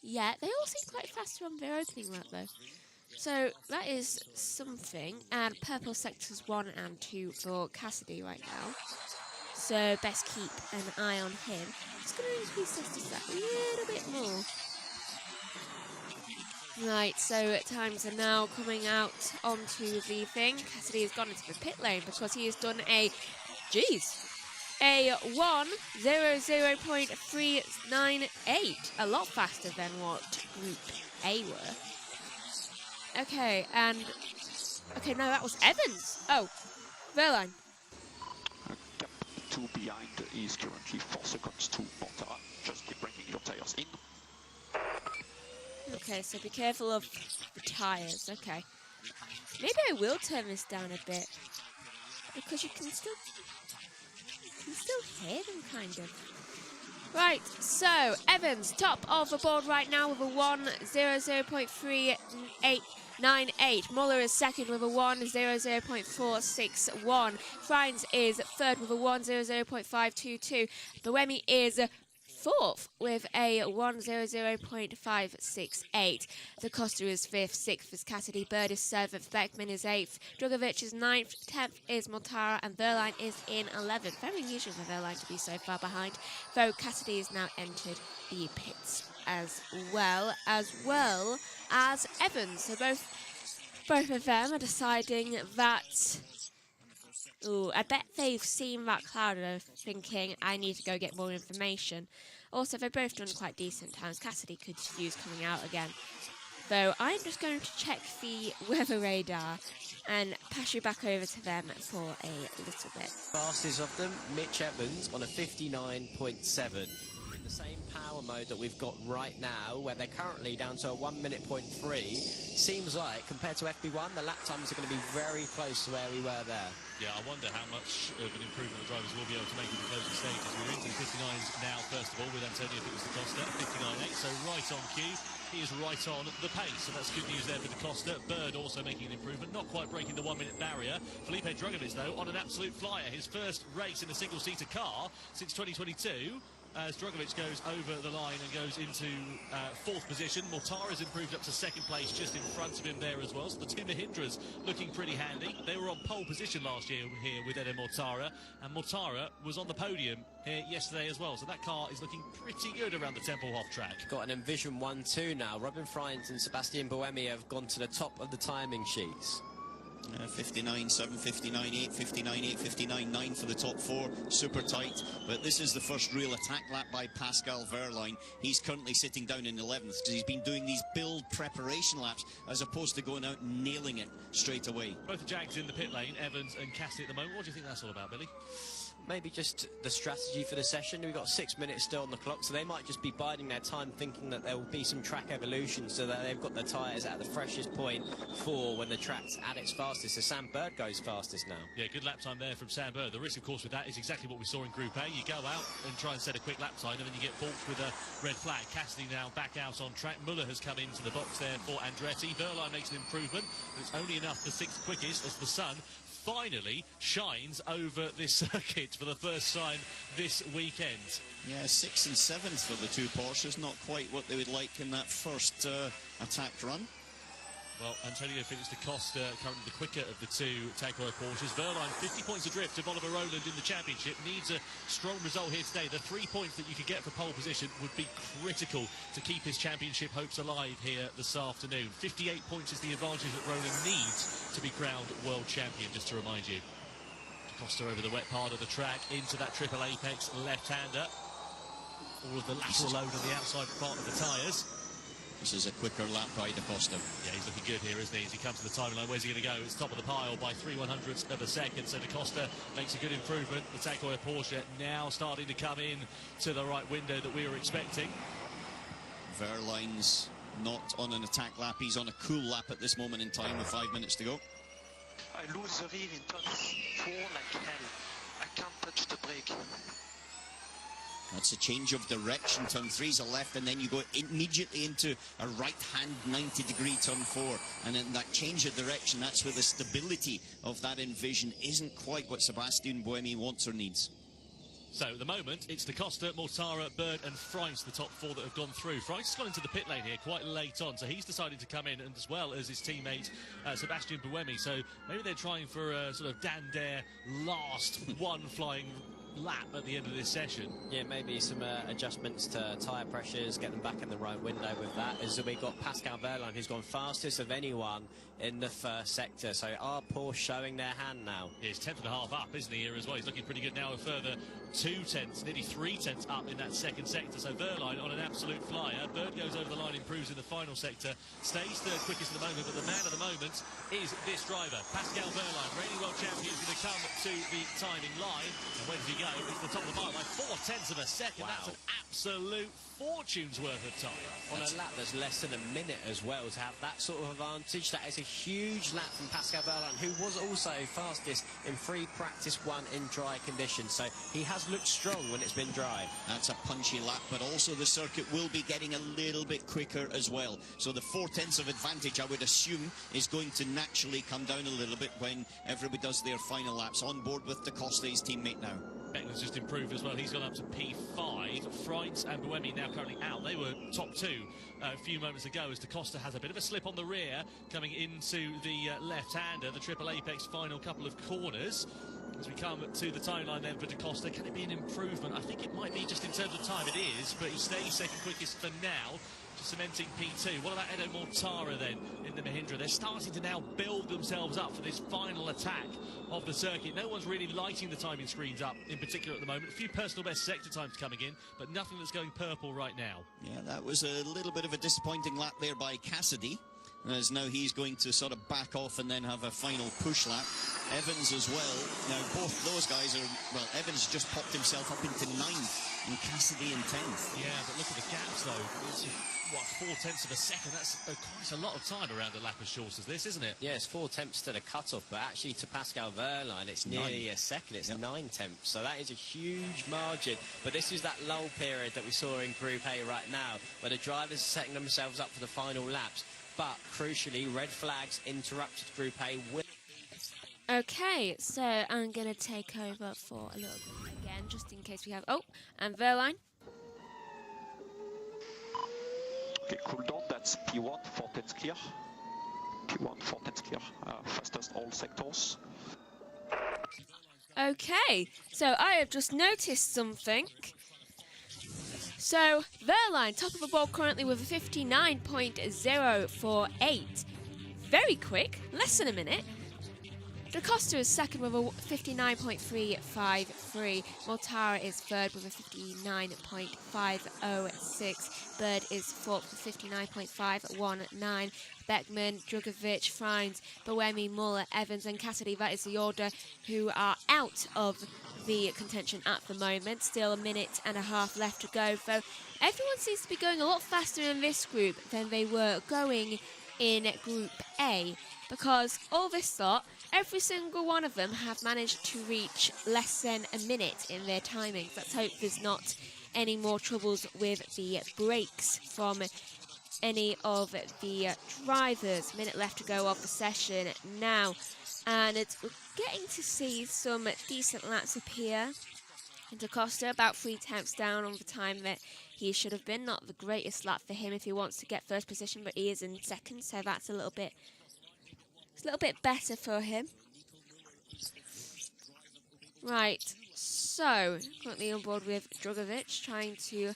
yet. They all seem quite faster on their opening lap though. So that is something. And purple sectors 1 and 2 for Cassidy right now. So best keep an eye on him. Just going to increase this just that little bit more. Right, so times are now coming out onto the thing. Cassidy has gone into the pit lane because he has done a 1:00.398. A lot faster than what Group A were. Okay, and... Okay, no, that was Evans. Oh, Verline. Gap 2 behind is currently 4 seconds to Mortara. Just keep bringing your tires in. Okay, so be careful of the tyres. Okay. Maybe I will turn this down a bit. Because you can still hear them, kind of. Right, so Evans, top of the board right now with a 1:00.3898. Muller is second with a 1:00.461. Frines is third with a 1:00.522. Buemi is fourth with a 1:00.568. The Costa is fifth, sixth is Cassidy, Bird is seventh, Beckman is eighth, Drugovic is ninth, 10th is Mortara, and Verline is in 11th. Very unusual for Verline to be so far behind, though Cassidy has now entered the pits as well as Evans. So both of them are deciding that. Ooh, I bet they've seen that cloud and are thinking, I need to go get more information. Also, they've both done quite decent times. Cassidy could use coming out again. Though I'm just going to check the weather radar and pass you back over to them for a little bit. Fastest of them, Mitch Evans on a 59.7. In the same power mode that we've got right now, where they're currently down to a 1:00.3. Seems like, compared to FP1, the lap times are going to be very close to where we were there. Yeah, I wonder how much of an improvement the drivers will be able to make in the closing stages. We're into the 59s now, first of all, with Antonio Da Costa, 59.8, so right on cue. He is right on the pace, so that's good news there for Da Costa. Bird also making an improvement, not quite breaking the 1 minute barrier. Felipe Drugovic, though, on an absolute flyer. His first race in a single-seater car since 2022. As Drugovic goes over the line and goes into fourth position. Mortara's improved up to second place, just in front of him there as well. So the two Mahindras looking pretty handy. They were on pole position last year here with Ede Mortara, and Mortara was on the podium here yesterday as well. So that car is looking pretty good around the Tempelhof track. Got an Envision 1-2 now. Robin Frines and Sebastian Buemi have gone to the top of the timing sheets. 59.7, 59.8, 59.8, 59.9 for the top four. Super tight. But this is the first real attack lap by Pascal Verline. He's currently sitting down in 11th because he's been doing these build preparation laps as opposed to going out and nailing it straight away. Both the Jags in the pit lane, Evans and Cassidy at the moment. What do you think that's all about, Billy? Maybe just the strategy for the session. We've got 6 minutes still on the clock, so they might just be biding their time, thinking that there will be some track evolution, so that they've got their tyres at the freshest point for when the track's at its fastest. So Sam Bird goes fastest now. Yeah, good lap time there from Sam Bird. The risk, of course, with that is exactly what we saw in Group A. You go out and try and set a quick lap time, and then you get balked with a red flag. Cassidy now back out on track. Muller has come into the box there for Andretti. Verline makes an improvement, but it's only enough for sixth quickest as the sun finally shines over this circuit for the first time this weekend. Yeah, 6th and 7th for the two Porsches, not quite what they would like in that first attacked run. Well, Antonio finished Da Costa, currently the quicker of the two Tag Heuer Porsches. Verline 50 points adrift of Oliver Rowland in the championship. Needs a strong result here today. The 3 points that you could get for pole position would be critical to keep his championship hopes alive here this afternoon. 58 points is the advantage that Rowland needs to be crowned world champion, just to remind you. Da Costa over the wet part of the track, into that triple apex left-hander. All of the lateral load on the outside part of the tyres. This is a quicker lap by Da Costa. Yeah, he's looking good here, isn't he? As he comes to the timeline, where's he going to go? It's top of the pile by 3/100ths of a second. So Da Costa makes a good improvement. The Tag Heuer Porsche now starting to come in to the right window that we were expecting. Verline's not on an attack lap. He's on a cool lap at this moment in time with 5 minutes to go. I lose the rear in turn 4 like hell. I can't touch the brake. That's a change of direction. Turn 3's a left, and then you go immediately into a right-hand 90-degree turn 4. And in that change of direction, that's where the stability of that Envision isn't quite what Sebastian Buemi wants or needs. So at the moment, it's Da Costa, Mortara, Bird and Freins, the top 4 that have gone through. Freins has gone into the pit lane here quite late on, so he's decided to come in, and as well as his teammate Sebastian Buemi. So maybe they're trying for a sort of Dan-Dare last one flying lap at the end of this session. Yeah, maybe some adjustments to tyre pressures, get them back in the right window with that. As we got Pascal Wehrlein, who's gone fastest of anyone in the first sector. So are Porsche showing their hand now? He's 10.5 up, isn't he, here as well? He's looking pretty good now, a further 2 tenths, nearly 3 tenths up in that second sector. So Wehrlein on an absolute flyer. Bird goes over the line, improves in the final sector, stays third quickest at the moment, but the man at the moment is this driver, Pascal Wehrlein, reigning world champion, is going to come to the timing line. And where does he go? It's the top of the mile by 4 tenths of a second. Wow. That's an absolute fortune's worth of time. On a lap that's less than a minute as well, to have that sort of advantage. That is a huge lap from Pascal Wehrlein, who was also fastest in free practice 1 in dry conditions. So he has looked strong when it's been dry. That's a punchy lap, but also the circuit will be getting a little bit quicker as well. So the 4 tenths of advantage, I would assume, is going to naturally come down a little bit when everybody does their final laps. On board with Da Costa, his teammate now. Beckman's just improved as well. He's gone up to P5. Freins and Buemi now currently out. They were top 2 a few moments ago as Da Costa has a bit of a slip on the rear coming into the left-hander, the triple apex final couple of corners. As we come to the timeline then for Da Costa, can it be an improvement? I think it might be just in terms of time. It is, but he stays second quickest for now, just cementing P2. What about Edo Mortara then in the Mahindra? They're starting to now build themselves up for this final attack of the circuit. No one's really lighting the timing screens up in particular at the moment. A few personal best sector times coming in, but nothing that's going purple right now. Yeah, that was a little bit of a disappointing lap there by Cassidy, as now he's going to sort of back off and then have a final push lap. Evans as well. Now both those guys are, well, Evans just popped himself up into 9th and Cassidy in 10th. Yeah, but look at the gaps though. It's, what, 4 tenths of a second? That's quite a lot of time around a lap as short as this, isn't it? Yeah, it's 4 tenths to the cut-off, but actually to Pascal Wehrlein, it's nearly a second. It's 9 tenths, so that is a huge margin. But this is that lull period that we saw in Group A right now, where the drivers are setting themselves up for the final laps. But, crucially, red flags interrupted Group A. Okay, so I'm going to take over for a little bit again, just in case we have... Oh, and Wehrlein. Okay, cool down, that's P1, 4 tenths clear. P1, 4 tenths clear, fastest all sectors. Okay, so I have just noticed something. So, Wehrlein, top of the board currently with a 59.048. Very quick, less than a minute. Da Costa is second with a 59.353. Mortara is third with a 59.506. Bird is fourth with 59.519. Beckman, Drugovic, Freins, Buemi, Muller, Evans and Cassidy. That is the order who are out of the contention at the moment. Still a minute and a half left to go. So everyone seems to be going a lot faster in this group than they were going in Group A. Because all this lot, every single one of them have managed to reach less than a minute in their timings. Let's hope there's not any more troubles with the brakes from any of the drivers. Minute left to go of the session now. And we're getting to see some decent laps appear. And Da Costa about 3 tenths down on the time that he should have been. Not the greatest lap for him if he wants to get first position, but he is in second, so that's a little bit better for him. Right, so currently on board with Drugovic, trying to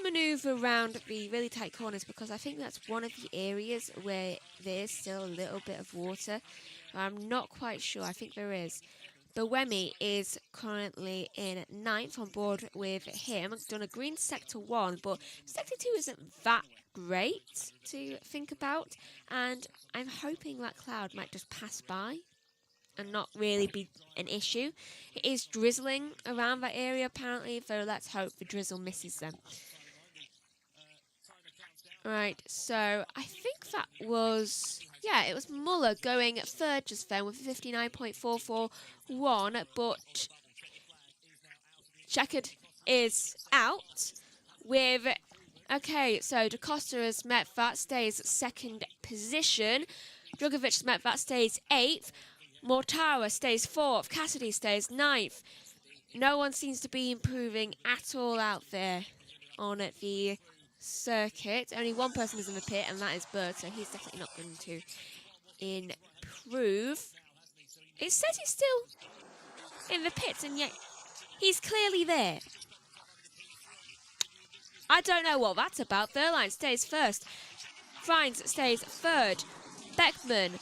manoeuvre around the really tight corners, because I think that's one of the areas where there's still a little bit of water. I'm not quite sure. I think there is. Buemi is currently in 9th on board with him. Done a green sector 1, but sector 2 isn't that great to think about. And I'm hoping that cloud might just pass by and not really be an issue. It is drizzling around that area apparently, so let's hope the drizzle misses them. Right, so I think that was... Yeah, it was Muller going third just then with 59.441, but checkered is out with... Okay, so Da Costa has met that, stays second position. Drugovic's met that, stays 8th. Mortara stays 4th. Cassidy stays 9th. No one seems to be improving at all out there on the circuit. Only one person is in the pit, and that is Bird, so he's definitely not going to improve. It says he's still in the pits, and yet he's clearly there. I don't know what that's about. Verline stays first. Frines stays 3rd. Beckman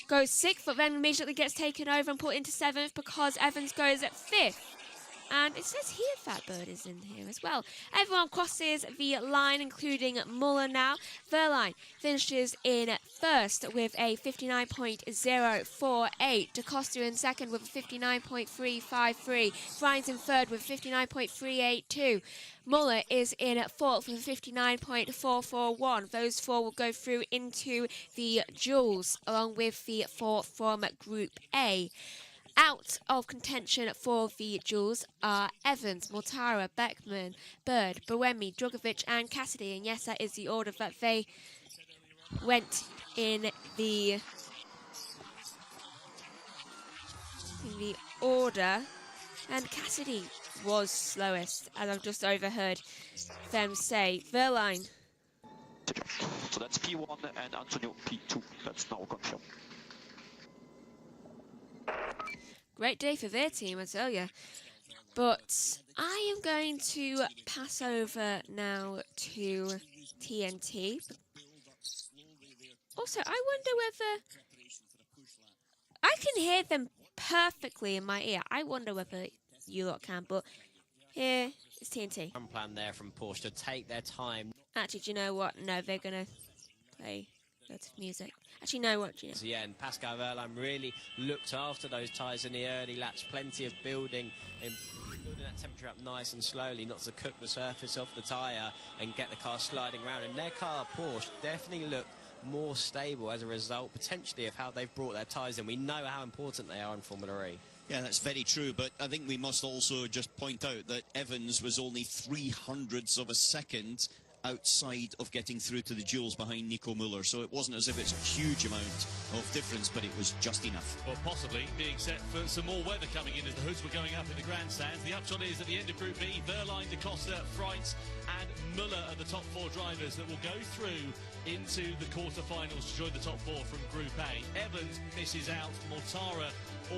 goes 6th, but then immediately gets taken over and put into 7th because Evans goes at 5th. And it says here that Bird is in here as well. Everyone crosses the line, including Muller now. Verline finishes in 1st with a 59.048. Da Costa in 2nd with a 59.353. Frines in 3rd with 59.382. Muller is in 4th with 59.441. Those 4 will go through into the duels, along with the 4 from Group A. Out of contention for the duels are Evans, Mortara, Beckman, Bird, Buemi, Drugovic and Cassidy. And yes, that is the order that they went in the order. And Cassidy was slowest, as I've just overheard them say. Verline. So that's P1 and Antonio P2. That's now confirmed. Great day for their team, I tell you. But I am going to pass over now to TNT. Also, I wonder whether... I can hear them perfectly in my ear. I wonder whether you lot can, but here is TNT. Plan there from Porsche to take their time. Actually, do you know what? No, they're going to play lots of music. Actually, no, what do you know? Yeah, and Pascal Wehrlein really looked after those tyres in the early laps. Plenty of building that temperature up nice and slowly, not to cook the surface of the tyre and get the car sliding around. And their car, Porsche, definitely looked more stable as a result, potentially, of how they've brought their tyres in. We know how important they are in Formula E. Yeah, that's very true, but I think we must also just point out that Evans was only 0.03 of a second outside of getting through to the duels behind Nico Müller, so it wasn't as if it's a huge amount of difference, but it was just enough. Well, possibly being set for some more weather coming in as the hoods were going up in the grandstands. The upshot is at the end of Group B, Verline, Da Costa, Freitz and Müller are the top 4 drivers that will go through into the quarterfinals to join the top 4 from Group A. Evans misses out, Mortara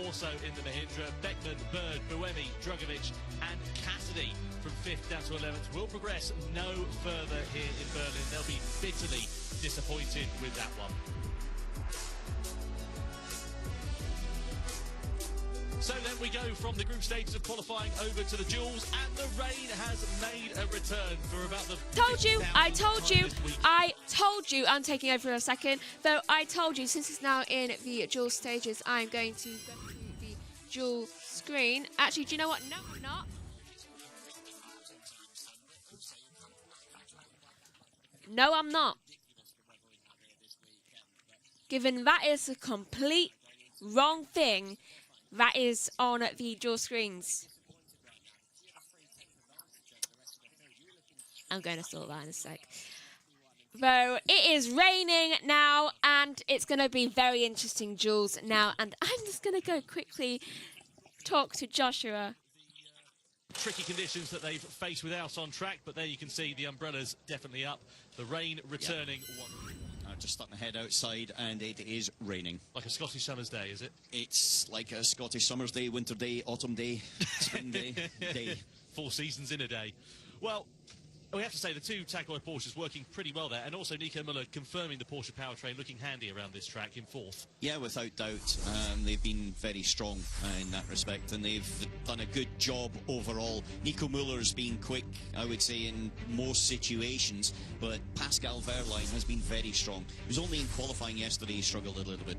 also in the Mahindra, Beckman, Bird, Buemi, Drugovic and Cassidy from 5th down to 11th will progress no further here in Berlin. They'll be bitterly disappointed with that one. So then we go from the group stages of qualifying over to the duels, and the rain has made a return for about the... I told you I'm taking over for a second, though I told you since it's now in the duel stages, I'm going to go to the duel screen. Actually, do you know what? No, I'm not. No, I'm not. Given that is a complete wrong thing that is on the dual screens. I'm going to sort that in a sec. Though it is raining now, and it's going to be very interesting duels now. And I'm just going to go quickly talk to Joshua. Tricky conditions that they've faced without on track, but there you can see the umbrellas definitely up. The rain returning. Yep. I'm just starting to head outside, and it is raining. Like a Scottish summer's day, is it? It's like a Scottish summer's day, winter day, autumn day, spring day, day. 4 seasons in a day. Well, we have to say the 2 Tag-Heuer Porsches working pretty well there, and also Nico Müller confirming the Porsche powertrain looking handy around this track in 4th. Yeah, without doubt. They've been very strong in that respect, and they've done a good job overall. Nico Müller's been quick, I would say, in most situations, but Pascal Wehrlein has been very strong. He was only in qualifying yesterday, he struggled a little bit.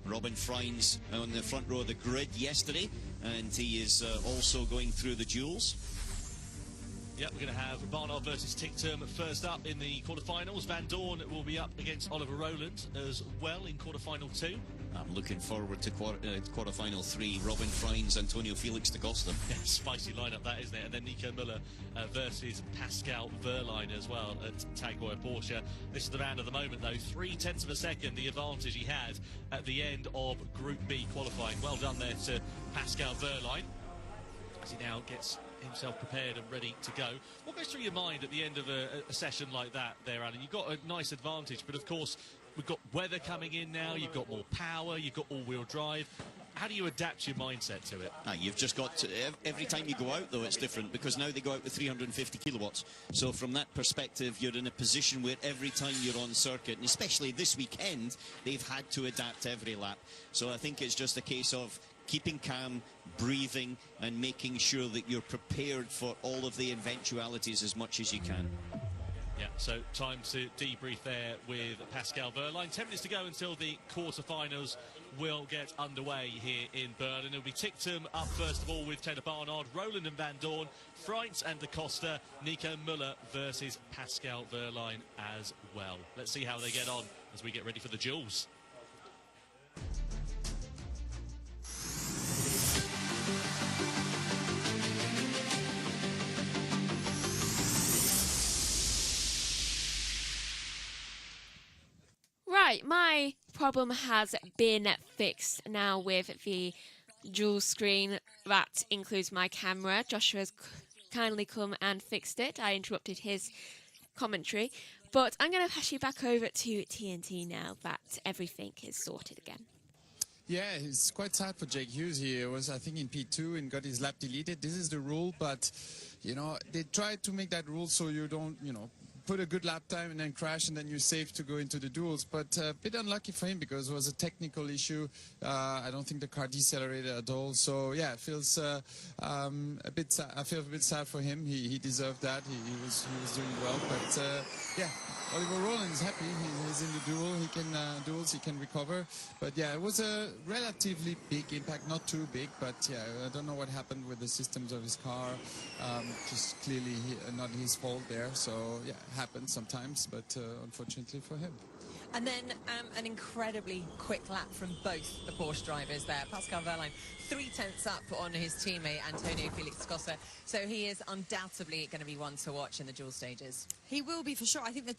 Robin Freins on the front row of the grid yesterday, and he is also going through the duels. Yep, we're going to have Barnard versus Tinctum first up in the quarterfinals. Van Dorn will be up against Oliver Rowland as well in quarterfinal 2. I'm looking forward to quarterfinal 3. Robin Freins, Antonio Felix da Costa. Yeah, spicy lineup that, isn't it? And then Nico Müller versus Pascal Wehrlein as well at Tag Heuer Porsche. This is the round of the moment, though. 0.3 of a second, the advantage he had at the end of Group B qualifying. Well done there to Pascal Wehrlein, as he now gets himself prepared and ready to go. What goes through your mind at the end of a session like that there, Alan? You've got a nice advantage, but of course we've got weather coming in now, you've got more power, you've got all-wheel drive. How do you adapt your mindset to it? You've just got to, every time you go out, though, it's different, because now they go out with 350 kilowatts. So from that perspective, you're in a position where every time you're on circuit, and especially this weekend, they've had to adapt every lap. So I think it's just a case of keeping calm, breathing, and making sure that you're prepared for all of the eventualities as much as you can. Yeah, so time to debrief there with Pascal Wehrlein. 10 minutes to go until the quarterfinals will get underway here in Berlin. It'll be Tinctum up first of all with Taylor Barnard, Rowland and Van Dorn, Freins and da Costa, Nico Müller versus Pascal Wehrlein as well. Let's see how they get on as we get ready for the duels. Right, my problem has been fixed now with the dual screen. That includes my camera. Joshua's kindly come and fixed it. I interrupted his commentary. But I'm going to pass you back over to TNT now that everything is sorted again. Yeah, it's quite sad for Jake Hughes. He was, I think, in P2 and got his lap deleted. This is the rule, but, you know, they tried to make that rule so you don't, you know, put a good lap time and then crash and then you're safe to go into the duels. But a bit unlucky for him because it was a technical issue. I don't think the car decelerated at all. So yeah, it feels a bit sad. I feel a bit sad for him. He deserved that. He was doing well. But yeah, Oliver Rowland is happy. He's in the duel. He can duels. He can recover. But yeah, it was a relatively big impact. Not too big, but yeah, I don't know what happened with the systems of his car. Just clearly not his fault there. So yeah. Happens sometimes, but unfortunately for him. And then an incredibly quick lap from both the Porsche drivers there. Pascal Wehrlein 0.3 up on his teammate Antonio Felix da Costa. So he is undoubtedly going to be one to watch in the dual stages. He will be for sure. I think the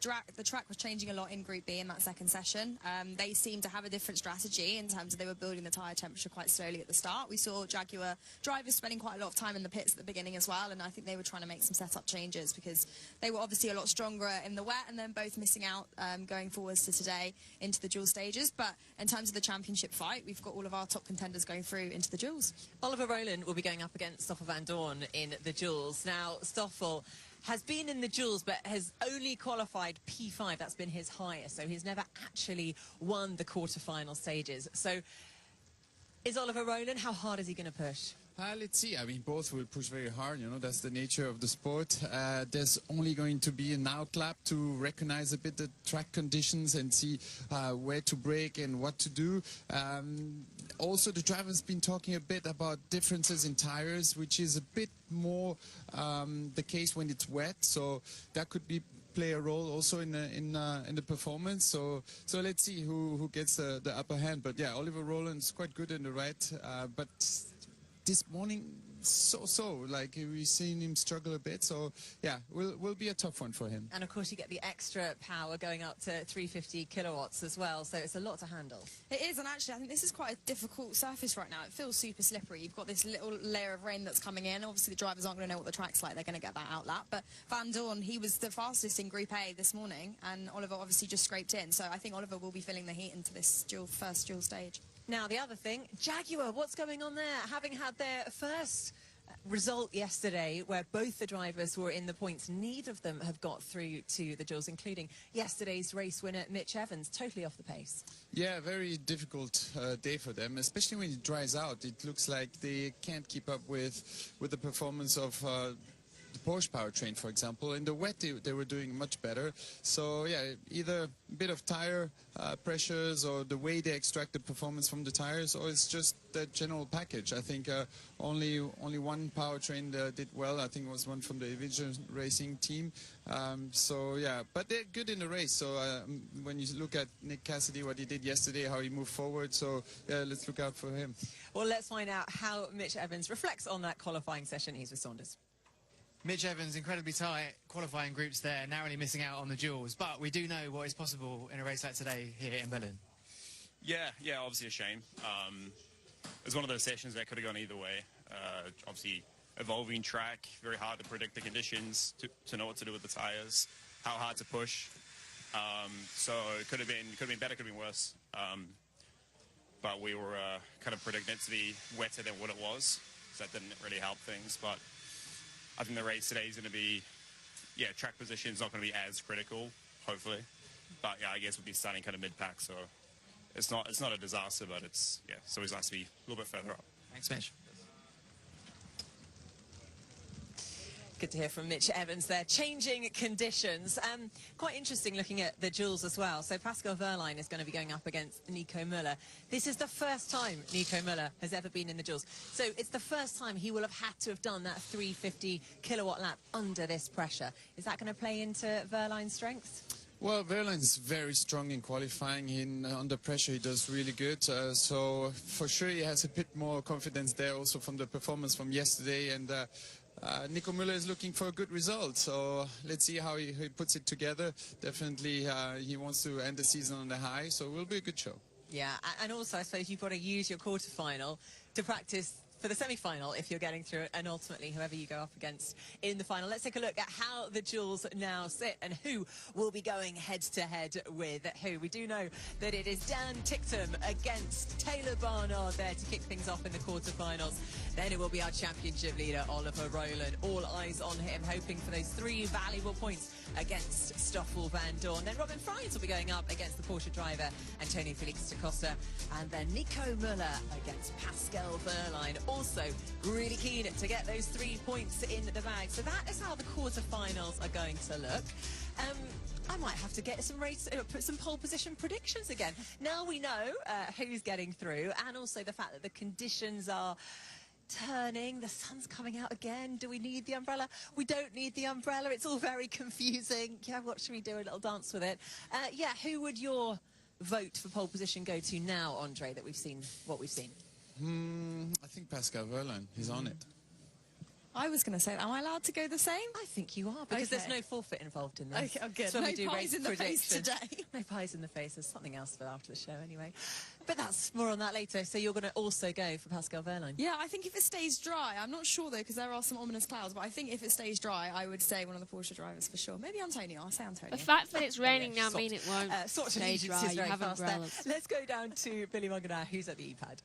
track was changing a lot in Group B in that second session. They seemed to have a different strategy in terms of they were building the tyre temperature quite slowly at the start. We saw Jaguar drivers spending quite a lot of time in the pits at the beginning as well, and I think they were trying to make some setup changes because they were obviously a lot stronger in the wet and then both missing out going forwards to today into the dual stages. But in terms of the championship fight, we've got all of our top contenders going through into the duels. Oliver Rowland will be going up against Stoffel Van Dorn in the duels. Now, Stoffel has been in the duels but has only qualified P5. That's been his highest, so he's never actually won the quarterfinal stages. So is Oliver Rowland, how hard is he going to push? Let's see. I mean, both will push very hard. You know, that's the nature of the sport. There's only going to be an outlap to recognize a bit the track conditions and see where to brake and what to do. Also, the driver's been talking a bit about differences in tires, which is a bit more the case when it's wet. So that could play a role also in the performance. So let's see who gets the upper hand. But yeah, Oliver Rowland's quite good in the right, but this morning, like we've seen him struggle a bit. So yeah, will be a tough one for him. And of course, you get the extra power going up to 350 kilowatts as well. So it's a lot to handle. It is, and actually, I think this is quite a difficult surface right now. It feels super slippery. You've got this little layer of rain that's coming in. Obviously, the drivers aren't going to know what the track's like. They're going to get that outlap. But Van Dorn, he was the fastest in Group A this morning, and Oliver obviously just scraped in. So I think Oliver will be feeling the heat into this first dual stage. Now, the other thing, Jaguar, what's going on there? Having had their first result yesterday where both the drivers were in the points, neither of them have got through to the duels, including yesterday's race winner Mitch Evans, totally off the pace. Yeah, very difficult day for them, especially when it dries out. It looks like they can't keep up with the performance of Porsche powertrain, for example. In the wet, they were doing much better. So yeah, either a bit of tire pressures or the way they extract the performance from the tires, or it's just the general package. I think only one powertrain did well. I think it was one from the Vision Racing team. So yeah, but they're good in the race. So when you look at Nick Cassidy, what he did yesterday, how he moved forward, so yeah, let's look out for him. Well, let's find out how Mitch Evans reflects on that qualifying session. He's with Saunders. Mitch Evans, incredibly tight qualifying groups there, narrowly missing out on the duels. But we do know what is possible in a race like today here in Berlin. Yeah, obviously a shame. It was one of those sessions that could have gone either way. Obviously, evolving track, very hard to predict the conditions, to know what to do with the tires, how hard to push. So it could have been better, could have been worse. But we were kind of predicting it to be wetter than what it was, so that didn't really help things. But I think the race today is going to be, track position is not going to be as critical, hopefully. But yeah, I guess we'll be starting kind of mid-pack, so it's not a disaster, but it's always nice to be a little bit further up. Thanks, Mitch. Good to hear from Mitch Evans there. Changing conditions. Quite interesting looking at the duels as well. So Pascal Wehrlein is going to be going up against Nico Müller. This is the first time Nico Müller has ever been in the duels. So it's the first time he will have had to have done that 350 kilowatt lap under this pressure. Is that going to play into Wehrlein's strengths? Well, Wehrlein's very strong in qualifying. Under pressure, he does really good. So for sure, he has a bit more confidence there also from the performance from yesterday. And Nico Müller is looking for a good result, so let's see how he puts it together. Definitely he wants to end the season on a high, so it will be a good show. Yeah, and also I suppose you've got to use your quarterfinal to practice for the semi-final if you're getting through it, and ultimately whoever you go up against in the final. Let's take a look at how the duels now sit and who will be going head-to-head with who. We do know that it is Dan Ticktum against Taylor Barnard there to kick things off in the quarterfinals. Then it will be our championship leader, Oliver Rowland. All eyes on him, hoping for those 3 valuable points against Stoffel Van Dorn. Then Robin Fries will be going up against the Porsche driver, Antonio Felix da Costa. And then Nico Müller against Pascal Wehrlein. Also really keen to get those 3 points in the bag. So that is how the quarterfinals are going to look. I might have to get some pole position predictions again. Now we know who's getting through, and also the fact that the conditions are turning, the sun's coming out again. Do we need the umbrella? We don't need the umbrella. It's all very confusing. Yeah, what should we do? A little dance with it. Who would your vote for pole position go to now, Andre, that we've seen what we've seen? I think Pascal Wehrlein, he's on it. I was going to say, am I allowed to go the same? I think you are, because there's no forfeit involved in this. Okay, oh, good. So No we do pies in the face today. No pies in the face. There's something else for after the show anyway. But that's more on that later. So you're going to also go for Pascal Wehrlein? Yeah, I think if it stays dry, I'm not sure though, because there are some ominous clouds, but I think if it stays dry, I would say one of the Porsche drivers for sure. Maybe Antonio. I'll say Antonio. The fact that it's raining now means it won't stay dry. You have umbrellas. Let's go down to Billy Moganar, who's at the E-pad.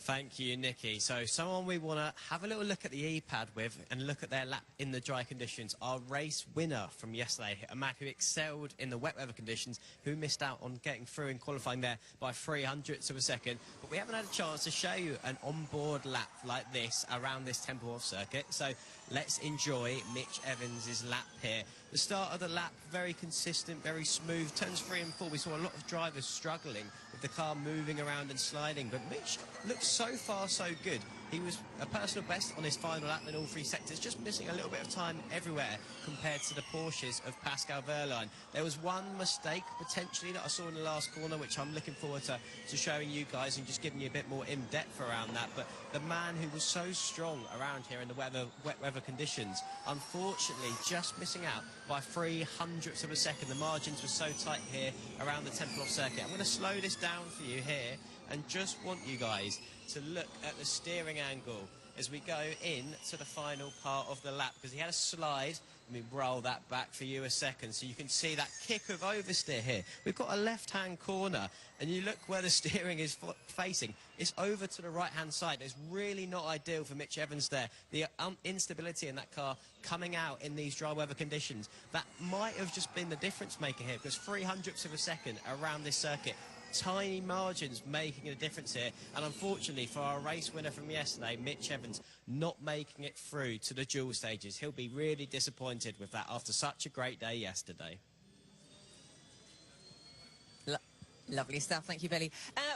Thank you, Nikki. So someone we want to have a little look at the E-pad with and look at their lap in the dry conditions. Our race winner from yesterday, a man who excelled in the wet weather conditions, who missed out on getting through and qualifying there by 0.03 of a second. But we haven't had a chance to show you an onboard lap like this around this Tempelhof circuit. So let's enjoy Mitch Evans' lap here. The start of the lap, very consistent, very smooth. Turns 3 and 4, we saw a lot of drivers struggling with the car moving around and sliding, but Mitch looked so far so good. He was a personal best on his final lap in all 3 sectors, just missing a little bit of time everywhere compared to the Porsches of Pascal Wehrlein. There was one mistake potentially that I saw in the last corner, which I'm looking forward to showing you guys and just giving you a bit more in-depth around that. But the man who was so strong around here in the wet weather conditions, unfortunately just missing out by 0.03 of a second. The margins were so tight here around the Tempelhof circuit. I'm going to slow this down for you here and just want you guys to look at the steering angle as we go in to the final part of the lap, because he had a slide. Let me roll that back for you a second so you can see that kick of oversteer here. We've got a left-hand corner, and you look where the steering is facing. It's over to the right-hand side. It's really not ideal for Mitch Evans there. The instability in that car coming out in these dry weather conditions, that might have just been the difference maker here, because 0.03 of a second around this circuit tiny margins making a difference here. And unfortunately for our race winner from yesterday, Mitch Evans, not making it through to the dual stages. He'll be really disappointed with that after such a great day yesterday. Lovely stuff, thank you, Billy.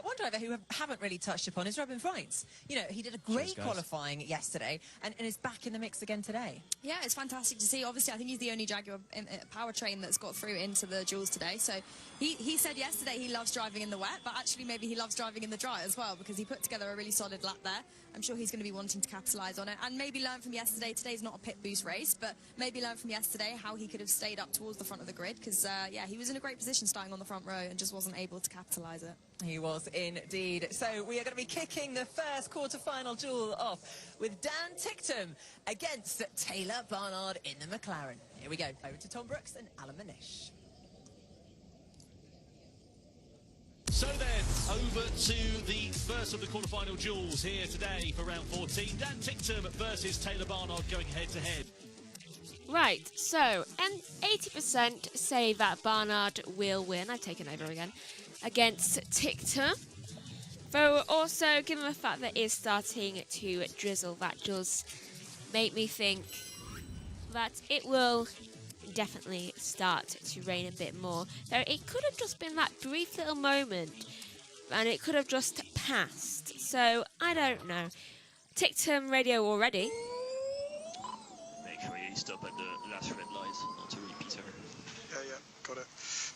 One driver who we haven't really touched upon is Robin Freitz. You know, he did a great qualifying yesterday and is back in the mix again today. Yeah, it's fantastic to see. Obviously, I think he's the only Jaguar powertrain that's got through into the duels today. So he said yesterday he loves driving in the wet, but actually maybe he loves driving in the dry as well, because he put together a really solid lap there. I'm sure he's going to be wanting to capitalise on it and maybe learn from yesterday. Today's not a pit boost race, but maybe learn from yesterday how he could have stayed up towards the front of the grid, because, yeah, he was in a great position starting on the front row and just wasn't able to capitalise it. He was indeed. So we are going to be kicking the first quarter-final duel off with Dan Ticktum against Taylor Barnard in the McLaren. Here we go. Over to Tom Brooks and Alan Manish. So then, over to the first of the quarterfinal duels here today for round 14. Dan Ticktum versus Taylor Barnard going head-to-head. Right, so, and 80% say that Barnard will win. I've taken over again. Against Ticktum. Though also, given the fact that it is starting to drizzle, that does make me think that it will definitely start to rain a bit more. Though it could have just been that brief little moment and it could have just passed. So, I don't know. Ticktum radio already. Make sure you stop at the last red light, not a repeater. Yeah, got it.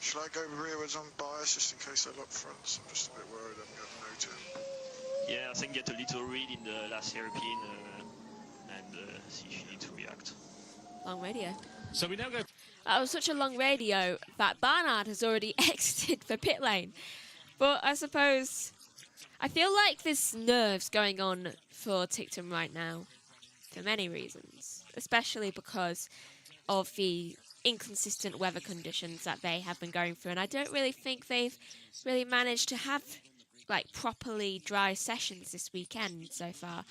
Should I go rearwards on bias just in case I lock fronts? I'm just a bit worried I'm going to no turn. Yeah, I think get a little read in the last hairpin and see if you need to react. Long radio. So we now go... That was such a long radio that Barnard has already exited for pit lane. But I suppose... I feel like there's nerves going on for Ticktum right now. For many reasons. Especially because of the inconsistent weather conditions that they have been going through. And I don't really think they've really managed to have, like, properly dry sessions this weekend so far.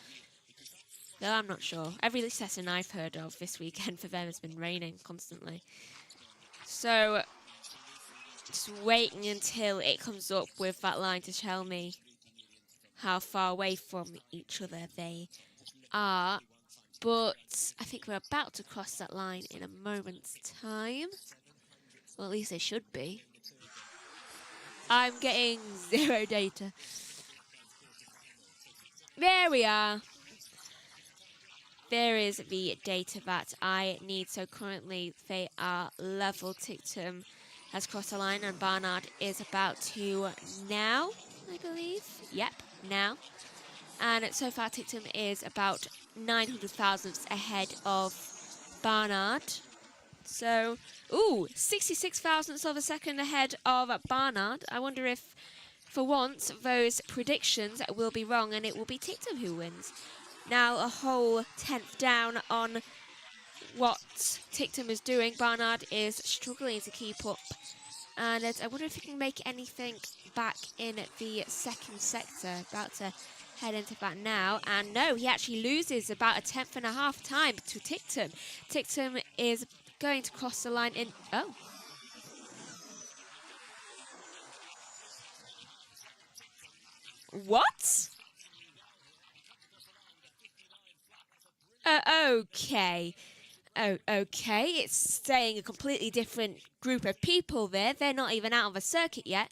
No, I'm not sure. Every session I've heard of this weekend for them has been raining constantly. So, just waiting until it comes up with that line to tell me how far away from each other they are. But I think we're about to cross that line in a moment's time. Well, at least they should be. I'm getting 0 data. There we are. There is the data that I need. So currently they are level. Ticktum has crossed the line and Barnard is about to now, I believe. Yep, now. And so far Ticktum is about 900 thousandths ahead of Barnard. So, ooh, 66 thousandths of a second ahead of Barnard. I wonder if, for once, those predictions will be wrong and it will be Ticktum who wins. Now a whole 10th down on what Ticktum is doing. Barnard is struggling to keep up. And I wonder if he can make anything back in the second sector. About to head into that now. And no, he actually loses about 1/10.5 time to Ticktum. Ticktum is going to cross the line in... Oh. What? Okay. Oh, okay. It's staying a completely different group of people there. They're not even out of the circuit yet.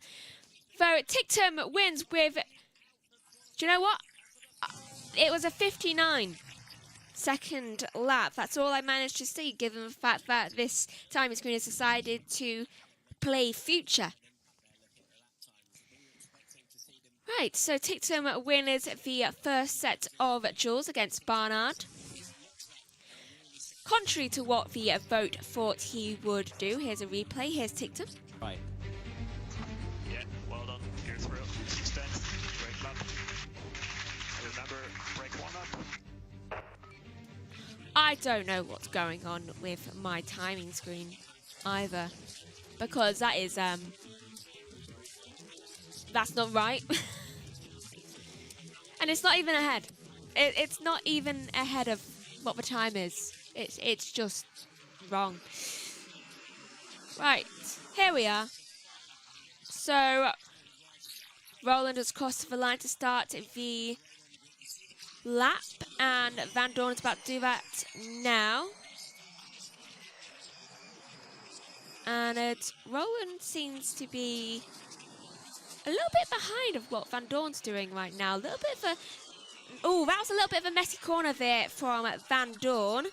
So Ticktum wins with... Do you know what? It was a 59-second lap. That's all I managed to see, given the fact that this timing screen has decided to play future. Right, so Ticktum wins the first set of duels against Barnard. Contrary to what the vote thought he would do, here's a replay. Here's Ticktum. Right. Yeah, well done. You're through. 6/10. Great lap. Remember, break one up. I don't know what's going on with my timing screen either, because that is that's not right. And it's not even ahead. It's not even ahead of what the time is. It's just wrong. Right, here we are. So, Roland has crossed the line to start the lap, and Van Dorn is about to do that now. And Roland seems to be a little bit behind of what Van Dorn's doing right now. A little bit of a... Oh, that was a little bit of a messy corner there from Van Dorn.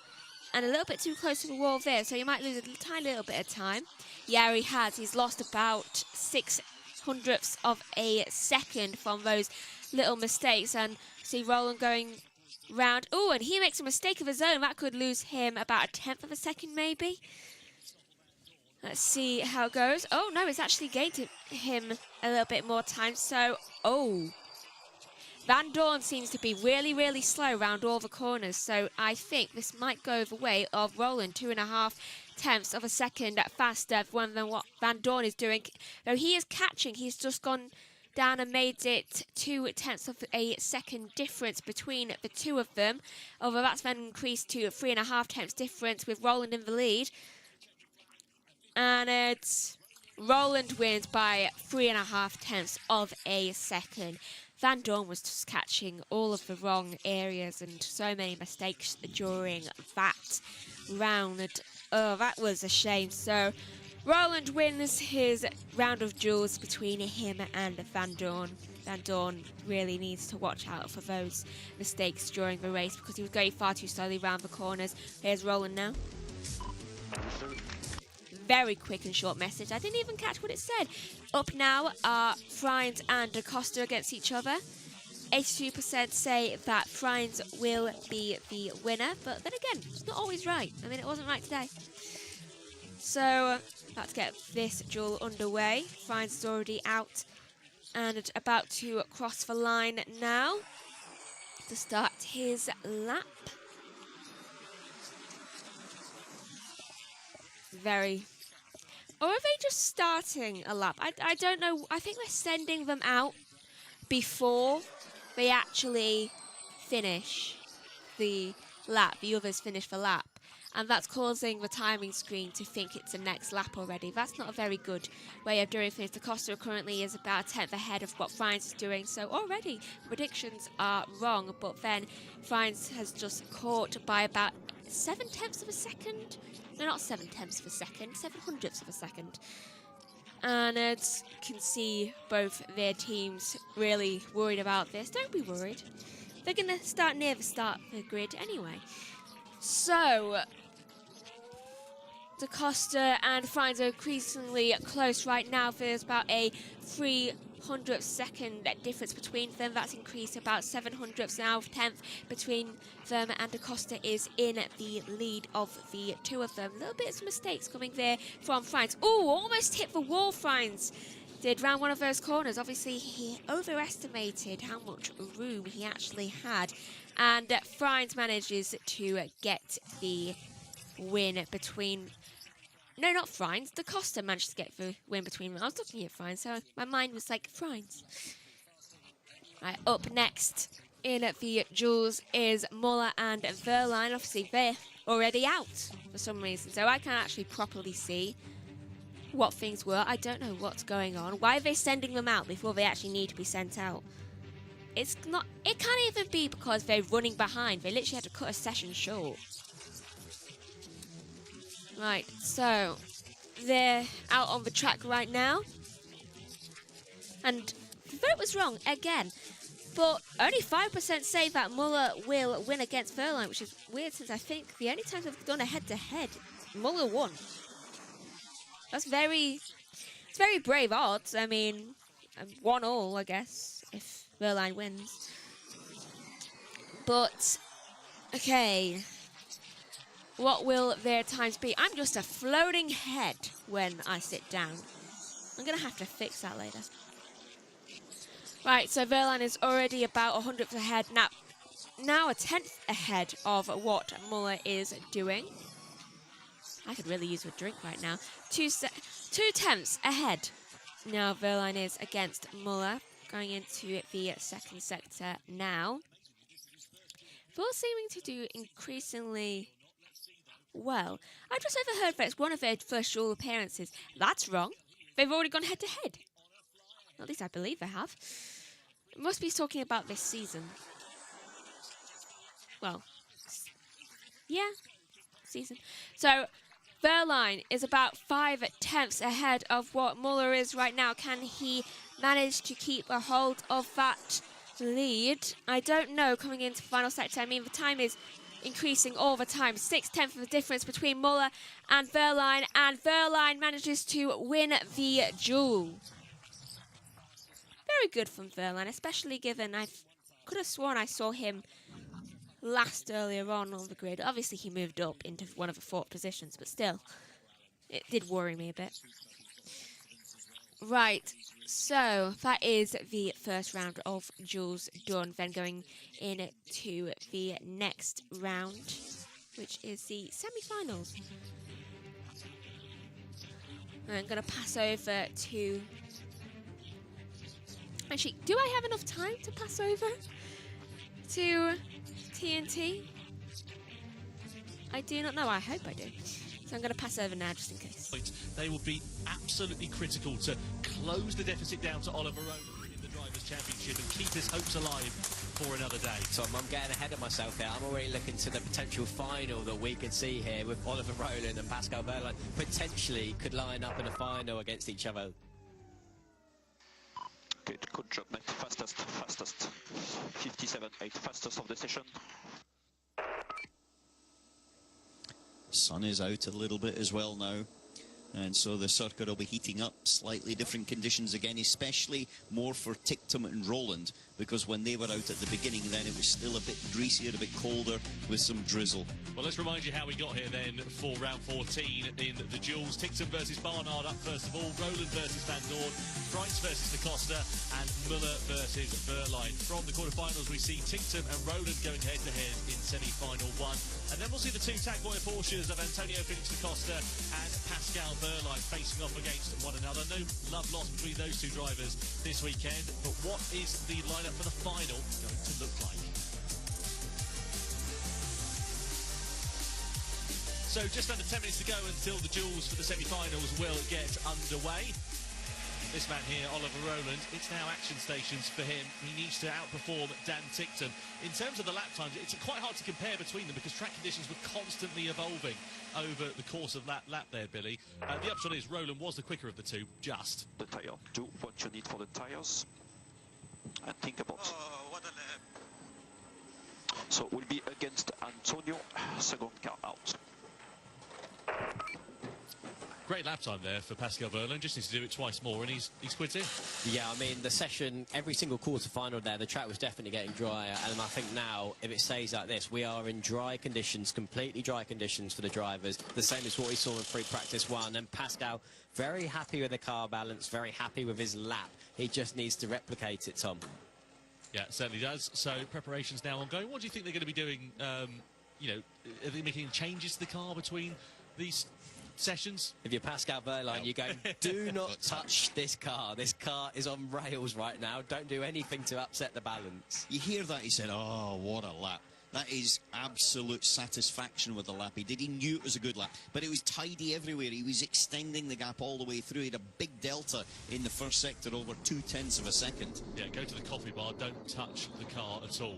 And a little bit too close to the wall there, so he might lose a tiny little bit of time. Yeah, he has. He's lost about 0.06 of a second from those little mistakes. And see Roland going round. Oh, and he makes a mistake of his own. That could lose him about 1/10 of a second, maybe. Let's see how it goes. Oh, no, it's actually gained him a little bit more time. So, oh. Van Dorn seems to be really, really slow around all the corners. So I think this might go the way of Roland. 2.5 of a second faster than what Van Dorn is doing. Though he is catching, he's just gone down and made it 0.2 of a second difference between the two of them. Although that's then increased to 3.5 difference with Roland in the lead. And it's Roland wins by 3.5 of a second. Van Dorn was just catching all of the wrong areas and so many mistakes during that round. Oh, that was a shame. So Roland wins his round of duels between him and Van Dorn. Van Dorn really needs to watch out for those mistakes during the race because he was going far too slowly around the corners. Here's Roland now. Very quick and short message. I didn't even catch what it said. Up now are Frines and Da Costa against each other. 82% say that Frines will be the winner, but then again, it's not always right. I mean, it wasn't right today. So let's get this duel underway. Frines is already out and about to cross the line now to start his lap. Very... Or are they just starting a lap? I don't know. I think they're sending them out before they actually finish the lap. The others finish the lap. And that's causing the timing screen to think it's the next lap already. That's not a very good way of doing things. Da Costa currently is about 1/10 ahead of what Frines is doing. So already predictions are wrong. But then Frines has just caught by about 0.7 of a second. No, not 0.7 of a second, 0.07 of a second. And as you can see, both their teams really worried about this. Don't be worried. They're going to start near the start of the grid anyway. So, Da Costa and Frines are increasingly close right now. There's about a 300-second difference between them. That's increased about 0.07 now, 1/10 between them, and Da Costa is in the lead of the two of them. A little bit of mistakes coming there from Frines. Oh, almost hit the wall, Frines did round one of those corners. Obviously, he overestimated how much room he actually had, and Frines manages to get the win between... No, not Frines. Da Costa managed to get the win between them. I was looking at Frines, so my mind was like, Frines. Right, up next in the duels is Muller and Verline. Obviously, they're already out for some reason, so I can't actually properly see what things were. I don't know what's going on. Why are they sending them out before they actually need to be sent out? It's not... It can't even be because they're running behind. They literally had to cut a session short. Right, so they're out on the track right now. And the vote was wrong again. But only 5% say that Muller will win against Verline, which is weird since I think the only times they've done a head-to-head, Muller won. That's very... It's very brave odds. I mean, 1-1, I guess, if Verline wins. But, okay... What will their times be? I'm just a floating head when I sit down. I'm going to have to fix that later. Right, so Verline is already about 100th ahead. Now a 10th ahead of what Muller is doing. I could really use a drink right now. 2/10 ahead. Now Verline is against Muller. Going into the second sector now. Both seeming to do increasingly... well. I just overheard that it's one of their first dual appearances. That's wrong. They've already gone head-to-head. At least I believe they have. It must be talking about this season. Well, yeah, season. So, Verline is about 5 tenths ahead of what Muller is right now. Can he manage to keep a hold of that lead? I don't know coming into the final sector. I mean, the time is increasing all the time. 6 tenths of the difference between Muller and Verline manages to win the duel. Very good from Verline, especially given I could have sworn I saw him last earlier on the grid. Obviously, he moved up into one of the 4th positions, but still, it did worry me a bit. Right, so that is the first round of duels done. Then going into the next round, which is the semi-finals. I'm going to pass over to... Actually, do I have enough time to pass over to TNT? I do not know. I hope I do. So I'm going to pass over now just in case. They will be absolutely critical to close the deficit down to Oliver Rowland in the Drivers' Championship and keep his hopes alive for another day. Tom, I'm getting ahead of myself here. I'm already looking to the potential final that we could see here with Oliver Rowland and Pascal Verline potentially could line up in a final against each other. Okay, good job, mate. Fastest. 57.8, fastest of the session. Sun is out a little bit as well now, and so the circuit will be heating up. Slightly different conditions again, especially more for Tictum and Roland, because when they were out at the beginning then it was still a bit greasier, a bit colder with some drizzle. Well, let's remind you how we got here then for round 14 in the duels. Tictum versus Barnard up first of all, Roland versus Van Dorn, Price versus Da Costa, and Muller versus Verline. From the quarterfinals we see Tictum and Roland going head-to-head in semi-final 1. And then we'll see the 2 Tagboy Porsches of Antonio Felix Da Costa and Pascal Verline facing off against one another. No love lost between those 2 drivers this weekend, but what is the lineup for the final going to look like? So just under 10 minutes to go until the duels for the semi-finals will get underway. This man here, Oliver Rowland, it's now action stations for him. He needs to outperform Dan Tictum. In terms of the lap times, it's quite hard to compare between them because track conditions were constantly evolving over the course of that lap there, Billy. The upshot is Rowland was the quicker of the 2, just. The tire, do what you need for the tires and think about. Oh, what a lap. So we'll be against Antonio, second car out. Great lap time there for Pascal Verline. Just needs to do it twice more and he's quit in. Yeah, I mean, the session, every single quarter-final there, the track was definitely getting drier. And I think now, if it stays like this, we are in dry conditions, completely dry conditions for the drivers. The same as what we saw in free practice 1. And Pascal, very happy with the car balance, very happy with his lap. He just needs to replicate it, Tom. Yeah, it certainly does. So preparations now ongoing. What do you think they're going to be doing? You know, are they making changes to the car between these sessions? If you're Pascal Verline, you go, do not touch this car. This car is on rails right now. Don't do anything to upset the balance. You hear that? He said, oh, what a lap. That is absolute satisfaction with the lap he did. He knew it was a good lap, but it was tidy everywhere. He was extending the gap all the way through. He had a big delta in the first sector, over 0.2 of a second. Yeah, go to the coffee bar. Don't touch the car at all.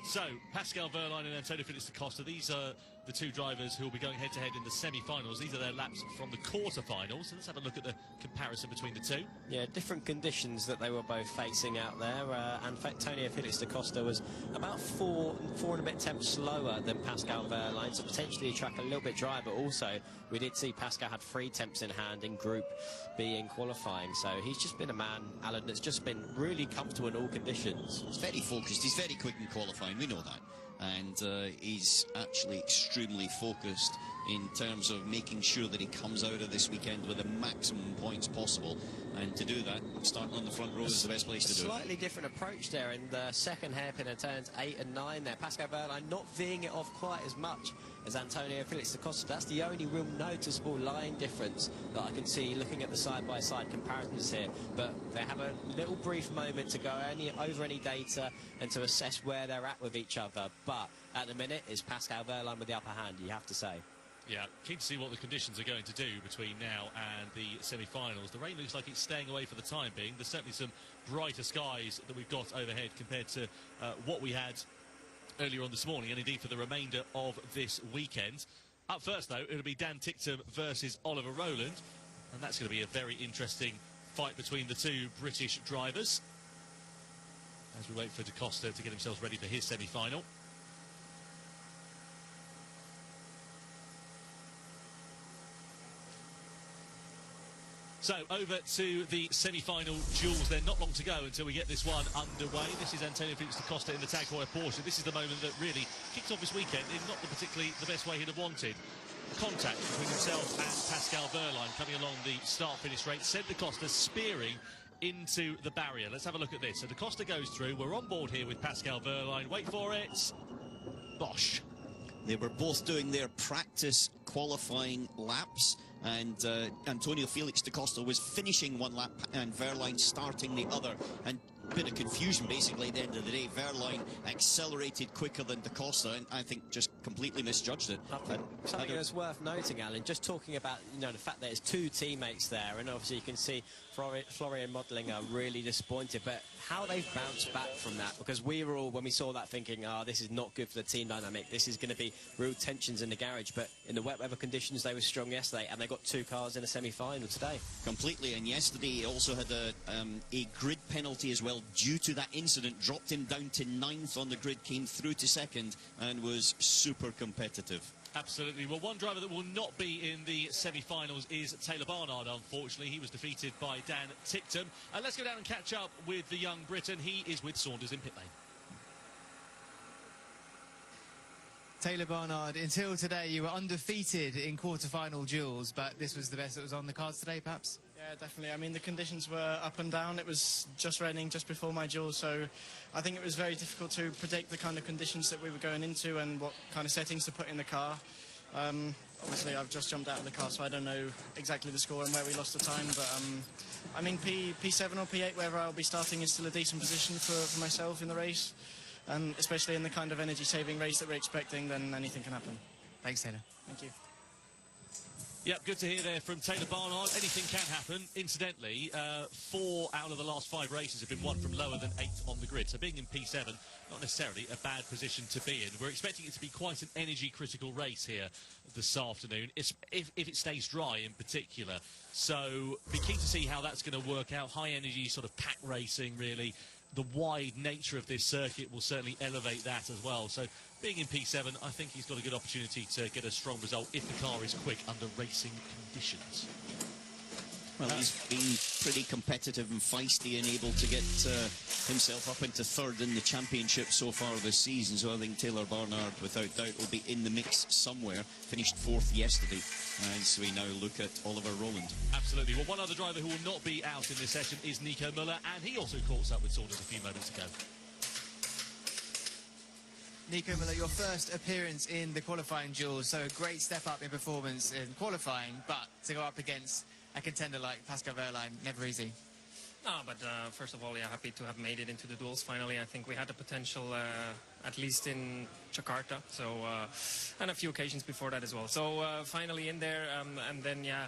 So, Pascal Verline and Antonio Felix Da Costa, these are the 2 drivers who will be going head-to-head in the semi-finals. These are their laps from the quarter-finals. So let's have a look at the comparison between the 2. Yeah, different conditions that they were both facing out there. And Antonio Felix Da Costa was about 4 and a bit temps slower than Pascal Verline, so potentially a track a little bit dry, but also we did see Pascal had 3 temps in hand in Group B in qualifying. So he's just been a man, Alan, that's just been really comfortable in all conditions. He's very focused. He's very quick in qualifying. We know that. And he's actually extremely focused in terms of making sure that he comes out of this weekend with the maximum points possible. And to do that, starting on the front row is the best place to do it. Slightly different approach there in the second hairpin of turns 8 and 9 there. Pascal Verline not veering it off quite as much as Antonio Felix Da Costa. That's the only real noticeable line difference that I can see looking at the side-by-side comparisons here. But they have a little brief moment to go over any data and to assess where they're at with each other. But at the minute, it's Pascal Verline with the upper hand, you have to say. Yeah, keen to see what the conditions are going to do between now and the semi-finals. The rain looks like it's staying away for the time being. There's certainly some brighter skies that we've got overhead compared to what we had earlier on this morning, and indeed for the remainder of this weekend. Up first, though, it'll be Dan Ticktum versus Oliver Rowland, and that's going to be a very interesting fight between the two British drivers as we wait for Da Costa to get himself ready for his semi-final. So, over to the semi-final duels. They're not long to go until we get this one underway. This is Antonio Felix da Costa in the Tag Heuer Porsche. This is the moment that really kicked off this weekend in not particularly the best way he'd have wanted. Contact between himself and Pascal Wehrlein coming along the start-finish straight sent da Costa spearing into the barrier. Let's have a look at this. So da Costa goes through. We're on board here with Pascal Wehrlein. Wait for it. Bosh. They were both doing their practice qualifying laps, and Antonio Felix da Costa was finishing one lap and Wehrlein starting the other, and a bit of confusion basically at the end of the day. Wehrlein accelerated quicker than da Costa, and I think just completely misjudged it. Something that's worth noting, Alan, just talking about the fact that there's two teammates there, and obviously you can see Florian Modeling are really disappointed, but how they've bounced back from that, because we were all, when we saw that, thinking, this is not good for the team dynamic, this is going to be real tensions in the garage, but in the wet weather conditions they were strong yesterday, and they got two cars in a semi-final today. Completely, and yesterday he also had a grid penalty as well due to that incident, dropped him down to 9th on the grid, came through to 2nd and was super competitive. Absolutely. Well, one driver that will not be in the semi-finals is Taylor Barnard, unfortunately. He was defeated by Dan Ticktum. And let's go down and catch up with the young Briton. He is with Saunders in pit lane. Taylor Barnard, until today you were undefeated in quarter-final duels, but this was the best that was on the cards today, perhaps? Yeah, definitely. I mean, the conditions were up and down. It was just raining just before my duel, so I think it was very difficult to predict the kind of conditions that we were going into and what kind of settings to put in the car. Obviously, I've just jumped out of the car, so I don't know exactly the score and where we lost the time, but I mean, P7 or P8, wherever I'll be starting, is still a decent position for myself in the race, and especially in the kind of energy-saving race that we're expecting, then anything can happen. Thanks, Taylor. Thank you. Yep, good to hear there from Taylor Barnard. Anything can happen. Incidentally, 4 out of the last 5 races have been won from lower than 8th on the grid. So being in P7, not necessarily a bad position to be in. We're expecting it to be quite an energy-critical race here this afternoon, if it stays dry in particular. So be keen to see how that's going to work out. High-energy sort of pack racing, really. The wide nature of this circuit will certainly elevate that as well. So being in P7, I think he's got a good opportunity to get a strong result if the car is quick under racing conditions. Well, he's been pretty competitive and feisty and able to get himself up into 3rd in the championship so far this season, so I think Taylor Barnard, without doubt, will be in the mix somewhere. Finished 4th yesterday, and so we now look at Oliver Rowland. Absolutely. Well, one other driver who will not be out in this session is Nico Müller, and he also caught up with Saunders a few moments ago. Nico Müller, your first appearance in the qualifying duels, so a great step up in performance in qualifying, but to go up against a contender like Pascal Wehrlein, never easy. No, but first of all, yeah, happy to have made it into the duels finally. I think we had the potential, at least in Jakarta, so and a few occasions before that as well. So finally in there, and then, yeah,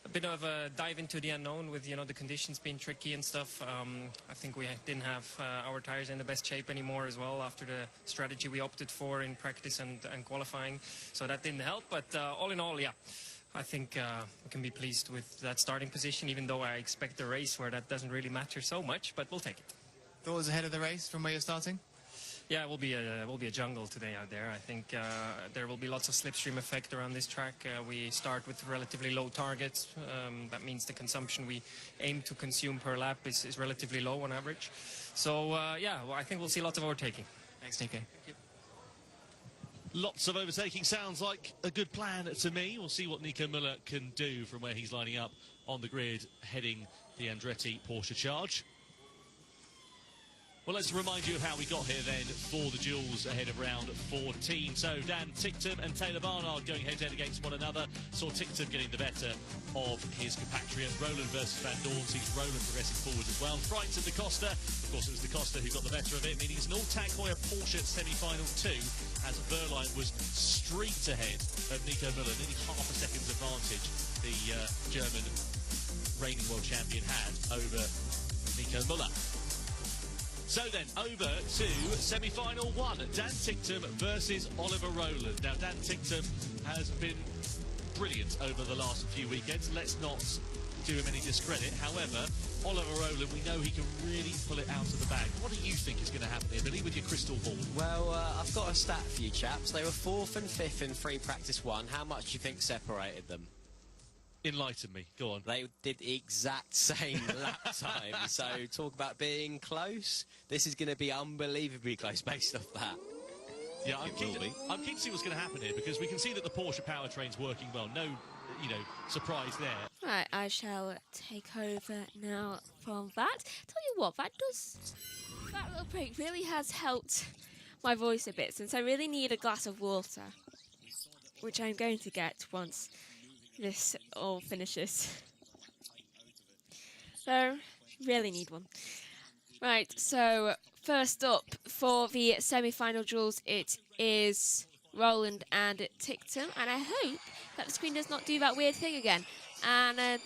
a bit of a dive into the unknown with, the conditions being tricky and stuff. I think we didn't have our tires in the best shape anymore as well after the strategy we opted for in practice and qualifying. So that didn't help, but all in all, yeah, I think we can be pleased with that starting position, even though I expect a race where that doesn't really matter so much, but we'll take it. Thoughts ahead of the race from where you're starting? Yeah, it will be a jungle today out there. I think there will be lots of slipstream effect around this track. We start with relatively low targets. That means the consumption we aim to consume per lap is relatively low on average. So, yeah, well, I think we'll see lots of overtaking. Thanks, Nico. Thank you. Lots of overtaking sounds like a good plan to me. We'll see what Nico Müller can do from where he's lining up on the grid, heading the Andretti Porsche charge. Well, let's remind you of how we got here then for the duels ahead of round 14. So Dan Ticktum and Taylor Barnard going head-to-head against one another. Saw Ticktum getting the better of his compatriot. Roland versus Van Dorn sees Roland progressing forward as well. Frights of Da Costa. Of course, it was Da Costa who got the better of it, meaning it's an all-Tag Heuer Porsche semi-final 2 as Wehrlein was streaked ahead of Nico Müller. Nearly half a second's advantage the German reigning world champion had over Nico Müller. So then, over to semi-final 1, Dan Ticktum versus Oliver Roland. Now, Dan Ticktum has been brilliant over the last few weekends. Let's not do him any discredit. However, Oliver Roland, we know he can really pull it out of the bag. What do you think is going to happen here, Billy, with your crystal ball? Well, I've got a stat for you chaps. They were 4th and 5th in free practice 1. How much do you think separated them? Enlighten me. Go on. They did the exact same lap time. So talk about being close. This is going to be unbelievably close based off that. Yeah, I'm keen to see what's going to happen here, because we can see that the Porsche powertrain's working well. No, surprise there. Right, I shall take over now from that. Tell you what, that little break really has helped my voice a bit, since I really need a glass of water, which I'm going to get once this all finishes. So, really need one. Right, so first up for the semi-final duels, it is Roland and Ticktum, and I hope that the screen does not do that weird thing again. And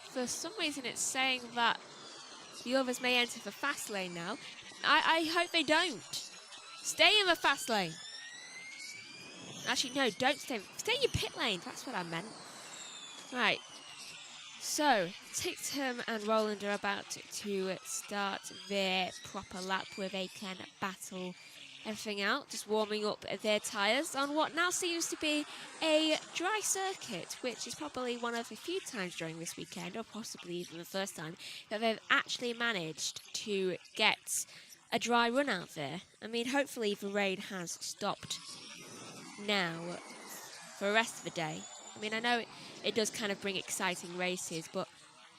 for some reason it's saying that the others may enter the fast lane now. I hope they don't. Stay in the fast lane. Actually, no, don't stay. Stay in your pit lane. That's what I meant. Right. So, Ticktum and Roland are about to start their proper lap where they can battle everything out, just warming up their tyres on what now seems to be a dry circuit, which is probably one of the few times during this weekend, or possibly even the first time, that they've actually managed to get a dry run out there. I mean, hopefully the rain has stopped now for the rest of the day. I mean, I know it does kind of bring exciting races, but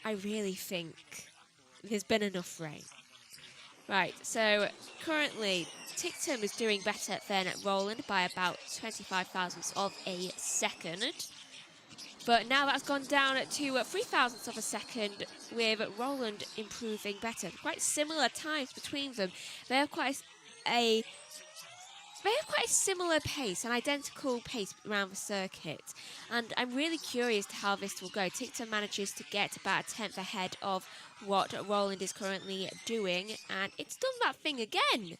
I really think there's been enough rain. Right, so currently Ticktum is doing better than Roland by about 25 thousandths of a second. But now that's gone down to 3 thousandths of a second, with Roland improving better. Quite similar times between them. They have quite a similar pace, an identical pace around the circuit, and I'm really curious to how this will go. Ticktum manages to get about a 10th ahead of what Roland is currently doing, and it's done that thing again.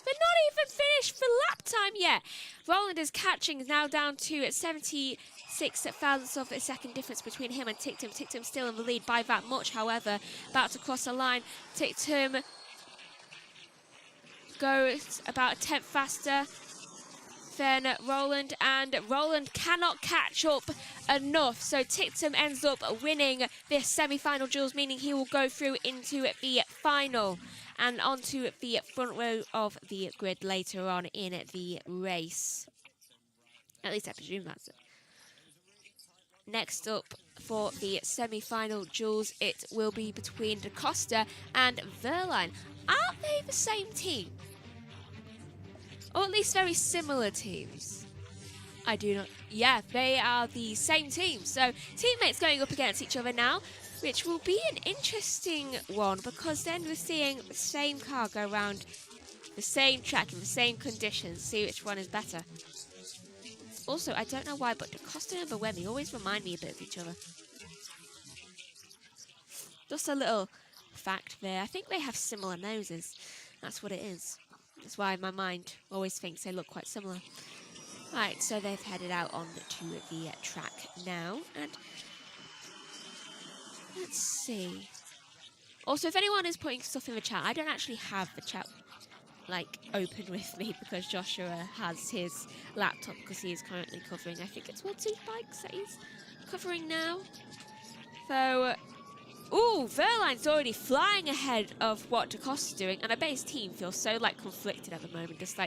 They're not even finished for lap time yet. Roland is catching, now down to 76 thousandths of a second difference between him and Ticktum. Ticktum still in the lead by that much, however, about to cross the line. Ticktum goes about a 10th faster than Roland, and Roland cannot catch up enough, so Ticktum ends up winning this semi-final duels, meaning he will go through into the final and onto the front row of the grid later on in the race. At least I presume that's it. Next up for the semi-final duels, it will be between Da Costa and Wehrlein. Aren't they the same team? Or at least very similar teams? I do not... Yeah, they are the same team. So, teammates going up against each other now, which will be an interesting one, because then we're seeing the same car go around the same track in the same conditions, see which one is better. Also, I don't know why, but Da Costa and Buemi always remind me a bit of each other. Just a little fact there. I think they have similar noses. That's what it is. That's why my mind always thinks they look quite similar. Right, so they've headed out on to the track now, and let's see. Also, if anyone is putting stuff in the chat, I don't actually have the chat open with me, because Joshua has his laptop, because he is currently covering, I think it's World Superbikes that he's covering now. So, ooh, Wehrlein's already flying ahead of what Da Costa's doing, and I bet his team feels so conflicted at the moment, just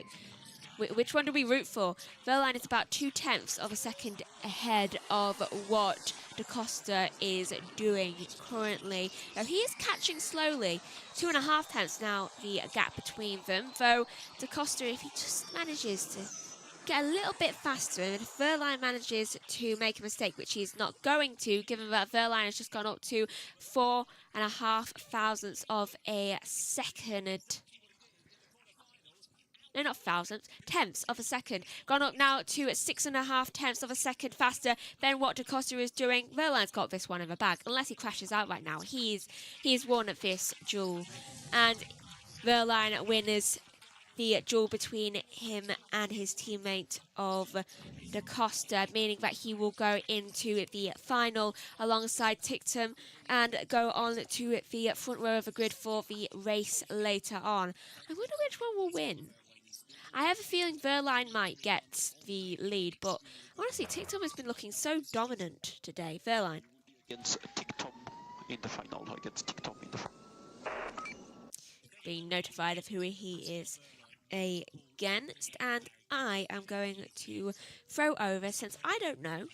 Which one do we root for? Verline is about 0.2 of a second ahead of what Da Costa is doing currently. Now he is catching slowly, 2.5 now the gap between them. Though Da Costa, if he just manages to get a little bit faster, and if Verline manages to make a mistake, which he's not going to, given that Verline has just gone up to 4.5 thousandths of a second. No, not thousandths, tenths of a second. Gone up now to 6.5 tenths of a second faster than what Da Costa is doing. Verline's got this one in the bag, unless he crashes out right now. He's won at this duel, and Verline wins the duel between him and his teammate of Da Costa, meaning that he will go into the final alongside Tictum and go on to the front row of the grid for the race later on. I wonder which one will win. I have a feeling Verline might get the lead, but honestly, Tictum has been looking so dominant today. Verline. Against Tictum in the final. Against Tictum in the final. Being notified of who he is against, and I am going to throw over, since I don't know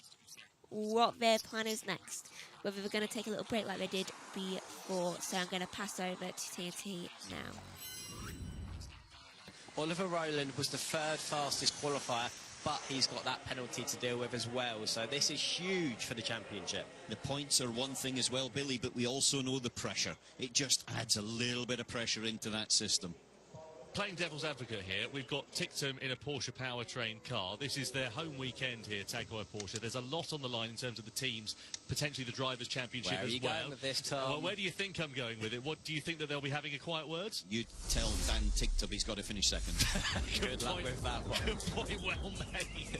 what their plan is next, whether they're going to take a little break like they did before. So I'm going to pass over to TNT now. Oliver Rowland was the third fastest qualifier, but he's got that penalty to deal with as well. So this is huge for the championship. The points are one thing as well, Billy, but we also know the pressure. It just adds a little bit of pressure into that system. Playing devil's advocate here, we've got Tictum in a Porsche powertrain car. This is their home weekend here, Jaguar Porsche. There's a lot on the line in terms of the teams, potentially the Drivers' Championship as well. Where are you going with this, Tom? Well, where do you think I'm going with it? What do you think that they'll be having a quiet word? You tell Dan Tictum he's got to finish second. Good luck with that one. Good point, well made.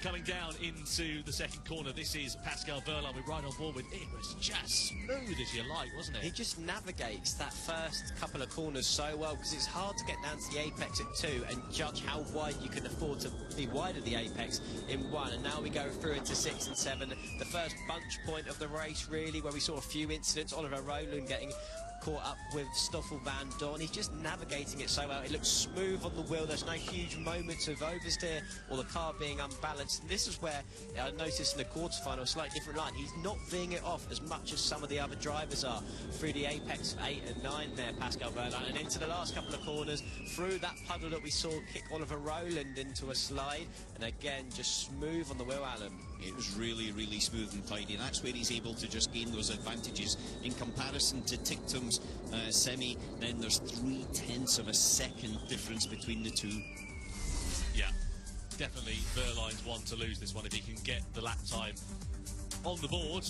Coming down into the second corner, this is Pascal Verline. We're right on board with it. It was just smooth as you like, wasn't it? He just navigates that first couple of corners so well, because it's hard to get down to the apex at 2 and judge how wide you can afford to be wide of the apex in 1. And now we go through into 6 and 7. The first bunch point of the race, really, where we saw a few incidents. Oliver Rowland getting caught up with Stoffel Van Dorn. He's just navigating it so well. It looks smooth on the wheel. There's no huge moments of oversteer or the car being unbalanced. And this is where I noticed in the quarterfinal a slightly different line. He's not veeing it off as much as some of the other drivers are through the apex of 8 and 9 there, Pascal Verline, and into the last couple of corners, through that puddle that we saw kick Oliver Rowland into a slide, and again just smooth on the wheel, Alan. It was really, really smooth and tidy. That's where he's able to just gain those advantages. In comparison to Tictum's semi, then there's 0.3 of a second difference between the two. Yeah, definitely Verline's one to lose this one if he can get the lap time on the board.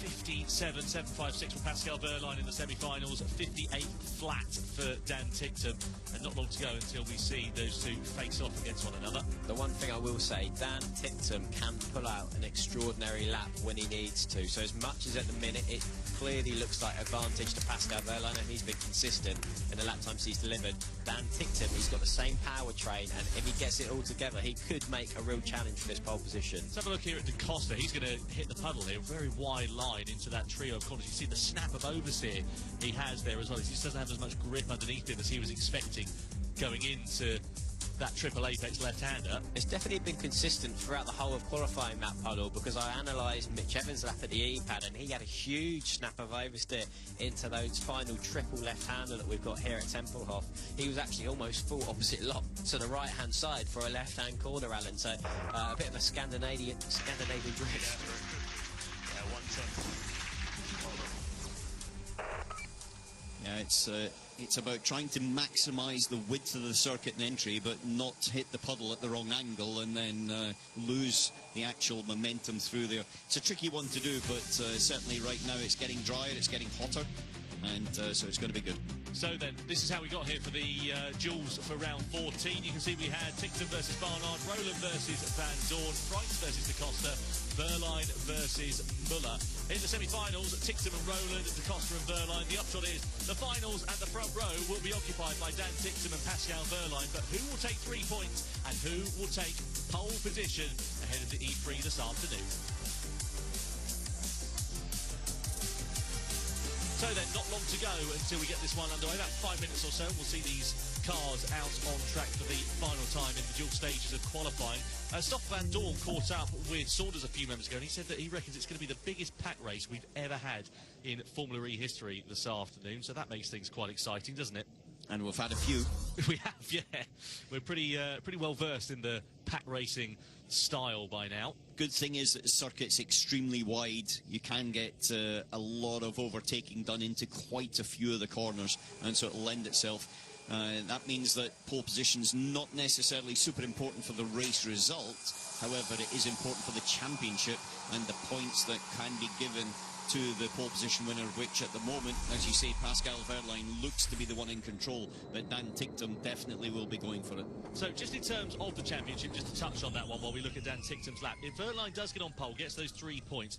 57.756 for Pascal Verline in the semi-finals, 58 flat for Dan Tictum, and not long to go until we see those two face off against one another. The one thing I will say, Dan Tictum can pull out an extraordinary lap when he needs to. So as much as at the minute it clearly looks like advantage to Pascal Verline, and he's been consistent in the lap times he's delivered, Dan Tictum, he's got the same powertrain, and if he gets it all together, he could make a real challenge for this pole position. Let's have a look here at Da Costa. He's going to hit the puddle here, very wide line into that trio of corners. You see the snap of oversteer he has there as well. He just doesn't have as much grip underneath him as he was expecting going into that triple apex left-hander. It's definitely been consistent throughout the whole of qualifying, that puddle, because I analysed Mitch Evans' lap at the E-pad, and he had a huge snap of oversteer into those final triple left-hander that we've got here at Tempelhof. He was actually almost full opposite lock to the right-hand side for a left-hand corner, Alan, so a bit of a Scandinavian drift. Yeah, it's about trying to maximise the width of the circuit and entry, but not hit the puddle at the wrong angle and then lose the actual momentum through there. It's a tricky one to do, but certainly right now it's getting drier, it's getting hotter, and so it's going to be good. So then, this is how we got here for the duels for round 14. You can see we had Tictum versus Barnard, Rowland versus Van Dorn, Freitz versus Da Costa, Verline versus Muller. In the semi-finals, Tictum and Rowland, Da Costa and Verline. The upshot is the finals and the front row will be occupied by Dan Tictum and Pascal Verline. But who will take 3 points and who will take pole position ahead of the E3 this afternoon? So then, not long to go until we get this one underway. About 5 minutes or so, we'll see these cars out on track for the final time in the dual stages of qualifying. Stoffel van Dorn caught up with Saunders a few moments ago, and he said that he reckons it's going to be the biggest pack race we've ever had in Formula E history this afternoon. So that makes things quite exciting, doesn't it? And we've had a few. We have, yeah. We're pretty well versed in the pack racing style by now. Good thing is that the circuit's extremely wide. You can get a lot of overtaking done into quite a few of the corners, and so it'll lend itself. That means that pole position's not necessarily super important for the race result. However, it is important for the championship and the points that can be given to the pole position winner, which at the moment, as you say, Pascal Wehrlein looks to be the one in control, but Dan Ticktum definitely will be going for it. So just in terms of the championship, just to touch on that one while we look at Dan Ticktum's lap, if Wehrlein does get on pole, gets those 3 points,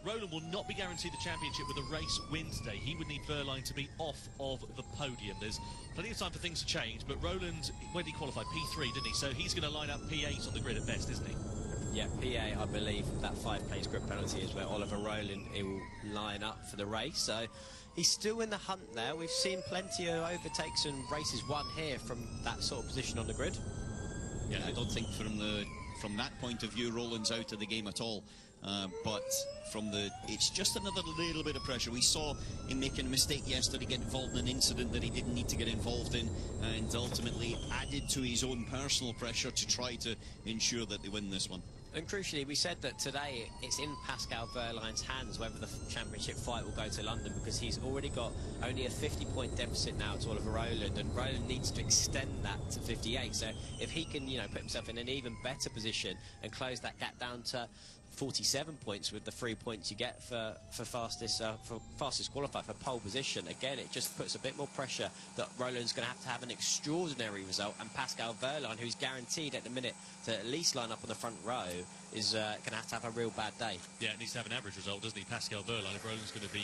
Roland will not be guaranteed the championship with a race win today. He would need Wehrlein to be off of the podium. There's plenty of time for things to change, but Roland, when did he qualify? P3, didn't he? So he's going to line up P8 on the grid at best, isn't he? Yeah, P8, I believe that 5-place grid penalty is where Oliver Rowland will line up for the race. So he's still in the hunt there. We've seen plenty of overtakes and races won here from that sort of position on the grid. Yeah, I don't think from that point of view, Roland's out of the game at all. But it's just another little bit of pressure. We saw him making a mistake yesterday, get involved in an incident that he didn't need to get involved in, and ultimately added to his own personal pressure to try to ensure that they win this one. And crucially, we said that today it's in Pascal Wehrlein's hands whether the championship fight will go to London, because he's already got only a 50-point deficit now to Oliver Rowland, and Rowland needs to extend that to 58. So if he can, put himself in an even better position and close that gap down to 47 points with the 3 points you get for fastest qualifier for pole position. Again, it just puts a bit more pressure that Roland's going to have an extraordinary result, and Pascal Wehrlein, who's guaranteed at the minute to at least line up on the front row, is going to have a real bad day. Yeah, it needs to have an average result, doesn't he, Pascal Wehrlein, if Roland's going to be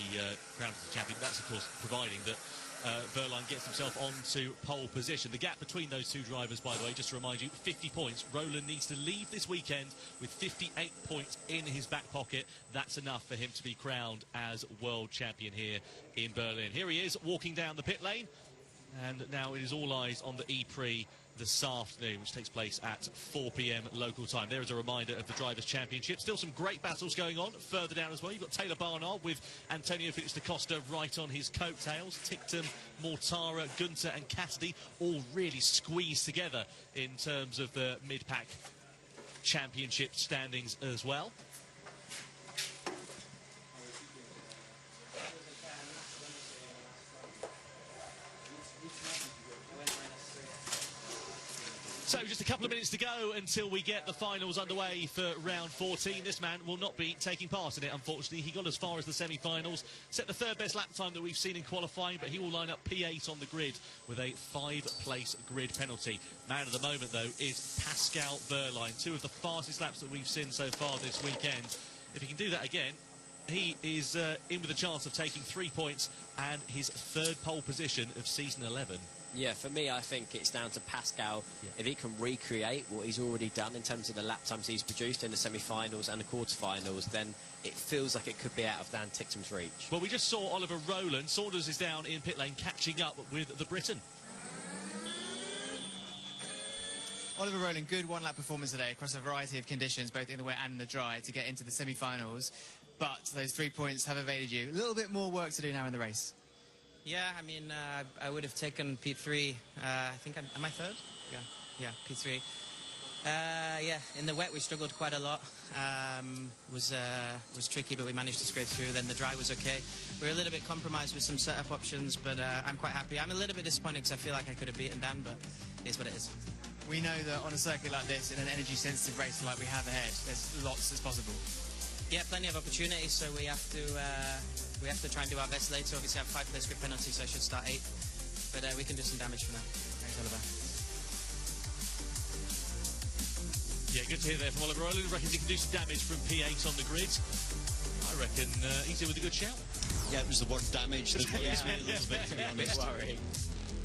crowned as the champion. That's, of course, providing that Wehrlein gets himself onto pole position. The gap between those two drivers, by the way, just to remind you, 50 points. Roland needs to leave this weekend with 58 points in his back pocket. That's enough for him to be crowned as world champion here in Berlin. Here he is, walking down the pit lane. And now it is all eyes on the E-Prix this afternoon, which takes place at 4 p.m. local time. There is a reminder of the Drivers' Championship. Still some great battles going on further down as well. You've got Taylor Barnard with Antonio Felix da Costa right on his coattails. Ticktum, Mortara, Gunter and Cassidy all really squeezed together in terms of the mid-pack championship standings as well. So just a couple of minutes to go until we get the finals underway for round 14. This man will not be taking part in it, unfortunately. He got as far as the semi-finals, set the third best lap time that we've seen in qualifying, but he will line up P8 on the grid with a 5-place grid penalty. Man of the moment, though, is Pascal Wehrlein. 2 of the fastest laps that we've seen so far this weekend. If he can do that again, he is in with a chance of taking 3 points and his 3rd pole position of season 11. Yeah, for me, I think it's down to Pascal. Yeah. If he can recreate what he's already done in terms of the lap times he's produced in the semi-finals and the quarter-finals, then it feels like it could be out of Dan Ticktum's reach. Well, we just saw Oliver Rowland. Saunders is down in pit lane, catching up with the Briton. Oliver Rowland, good one-lap performance today across a variety of conditions, both in the wet and in the dry, to get into the semi-finals. But those 3 points have evaded you. A little bit more work to do now in the race. Yeah, I mean, I would have taken P3. I think am I 3rd? Yeah, P3. Yeah, in the wet we struggled quite a lot. Was tricky, but we managed to scrape through. Then the dry was okay. We were a little bit compromised with some setup options, but I'm quite happy. I'm a little bit disappointed because I feel like I could have beaten Dan, but it is what it is. We know that on a circuit like this, in an energy-sensitive race like we have ahead, there's lots that's possible. Yeah, plenty of opportunities, so we have to try and do our best later. Obviously, I have 5-place grid penalty, so I should start 8. But we can do some damage for now. Thanks, Oliver. Yeah, good to hear there from Oliver Rowland. Reckons he can do some damage from P8 on the grid. I reckon he's in with a good shout. Yeah, it was the word damage that worries me a little bit, to be honest. Worrying.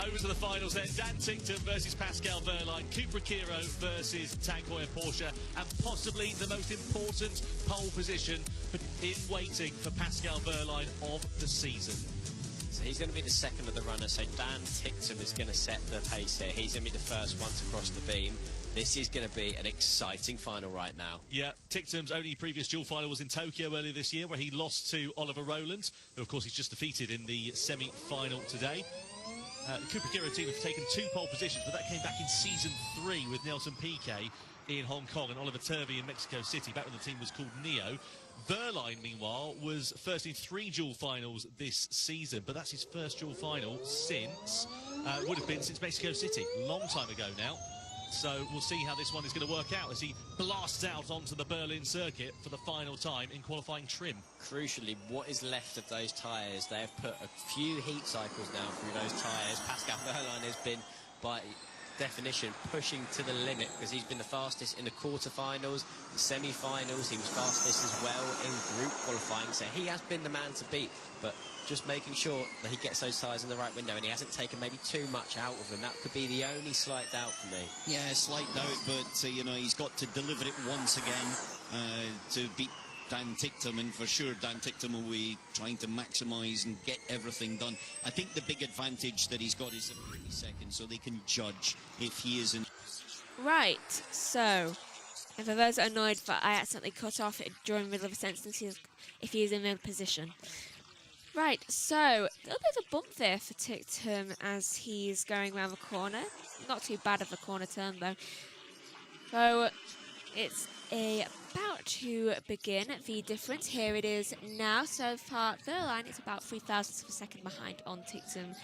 Over to the finals then. Dan Tincton versus Pascal Wehrlein. Cooper Akiro versus Tag Heuer Porsche. And possibly the most important pole position in waiting for Pascal Wehrlein of the season. So he's going to be the second of the runner, so Dan Tincton is going to set the pace here. He's going to be the first one to cross the beam. This is going to be an exciting final right now. Yeah, Tincton's only previous dual final was in Tokyo earlier this year, where he lost to Oliver Rowland, who of course he's just defeated in the semi-final today. The Cooper Akiro team have taken 2 pole positions, but that came back in Season 3 with Nelson Piquet in Hong Kong and Oliver Turvey in Mexico City, back when the team was called Neo. Wehrlein, meanwhile, was first in 3 dual finals this season, but that's his first dual final since, would have been since Mexico City, long time ago now. So we'll see how this one is going to work out as he blasts out onto the Berlin circuit for the final time in qualifying trim. Crucially, what is left of those tyres? They have put a few heat cycles now through those tyres. Pascal Wehrlein has been, by definition, pushing to the limit because he's been the fastest in the quarterfinals, the semi-finals. He was fastest as well in group qualifying, so he has been the man to beat. But just making sure that he gets those tyres in the right window and he hasn't taken maybe too much out of them. That could be the only slight doubt for me. Yeah, slight doubt, but you know, he's got to deliver it once again to beat Dan Tincton, and for sure Dan Tincton will be trying to maximise and get everything done. I think the big advantage that he's got is the 30 seconds, so they can judge if he is in. Right, so, and for those that are annoyed that I accidentally cut off it during the middle of a sentence, if he is in a position. Right, so, a little bit of a bump there for Tincton as he's going around the corner. Not too bad of a corner turn, though. So, it's about to begin the difference. Here it is now. So far, Wehrlein is about 3 thousandths of a second behind on Tincton.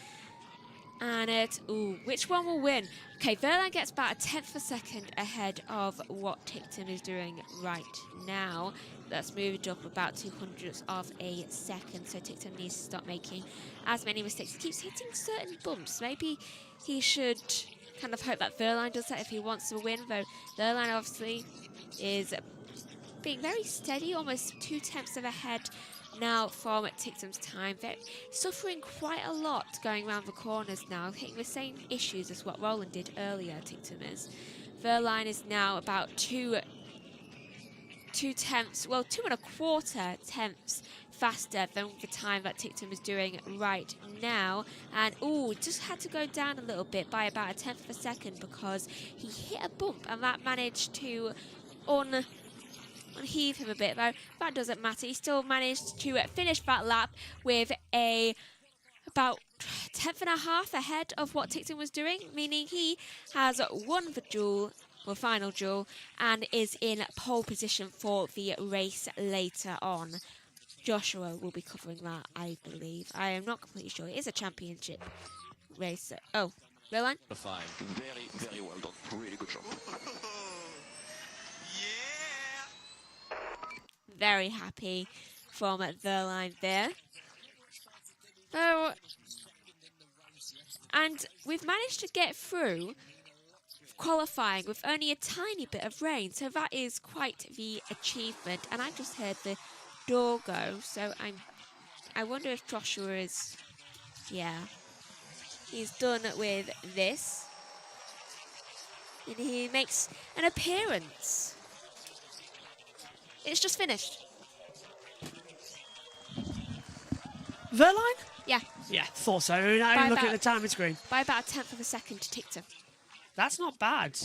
And which one will win? Okay, Wehrlein gets about a 10th of a second ahead of what Tincton is doing right now. That's moved up about 200ths of a second, so Tincton needs to stop making as many mistakes. He keeps hitting certain bumps. Maybe he should kind of hope that Wehrlein does that if he wants to win, though Wehrlein obviously is being very steady, almost 2 tenths of a head now from Tincton's time. They're suffering quite a lot going around the corners now, hitting the same issues as what Rowland did earlier, Tincton is. Wehrlein is now about 2 tenths, well, 2¼ tenths faster than the time that Tincton was doing right now. And, just had to go down a little bit by about a 10th of a second because he hit a bump and that managed to unheave him a bit, though. That doesn't matter. He still managed to finish that lap with about 10.5 ahead of what Tincton was doing, meaning he has won the duel, or final duel, and is in pole position for the race later on. Joshua will be covering that, I believe. I am not completely sure. It is a championship race. Oh, Wehrlein? Fine. Very, very well done. Really good job. Very happy from Wehrlein there. So, and we've managed to get through qualifying with only a tiny bit of rain, so that is quite the achievement. And I just heard the door go, so I wonder if Joshua is, he's done with this, and he makes an appearance. It's just finished. Wehrlein? Yeah. Yeah, thought so. Now look at the timing screen. By about a 10th of a second to Tincton. That's not bad.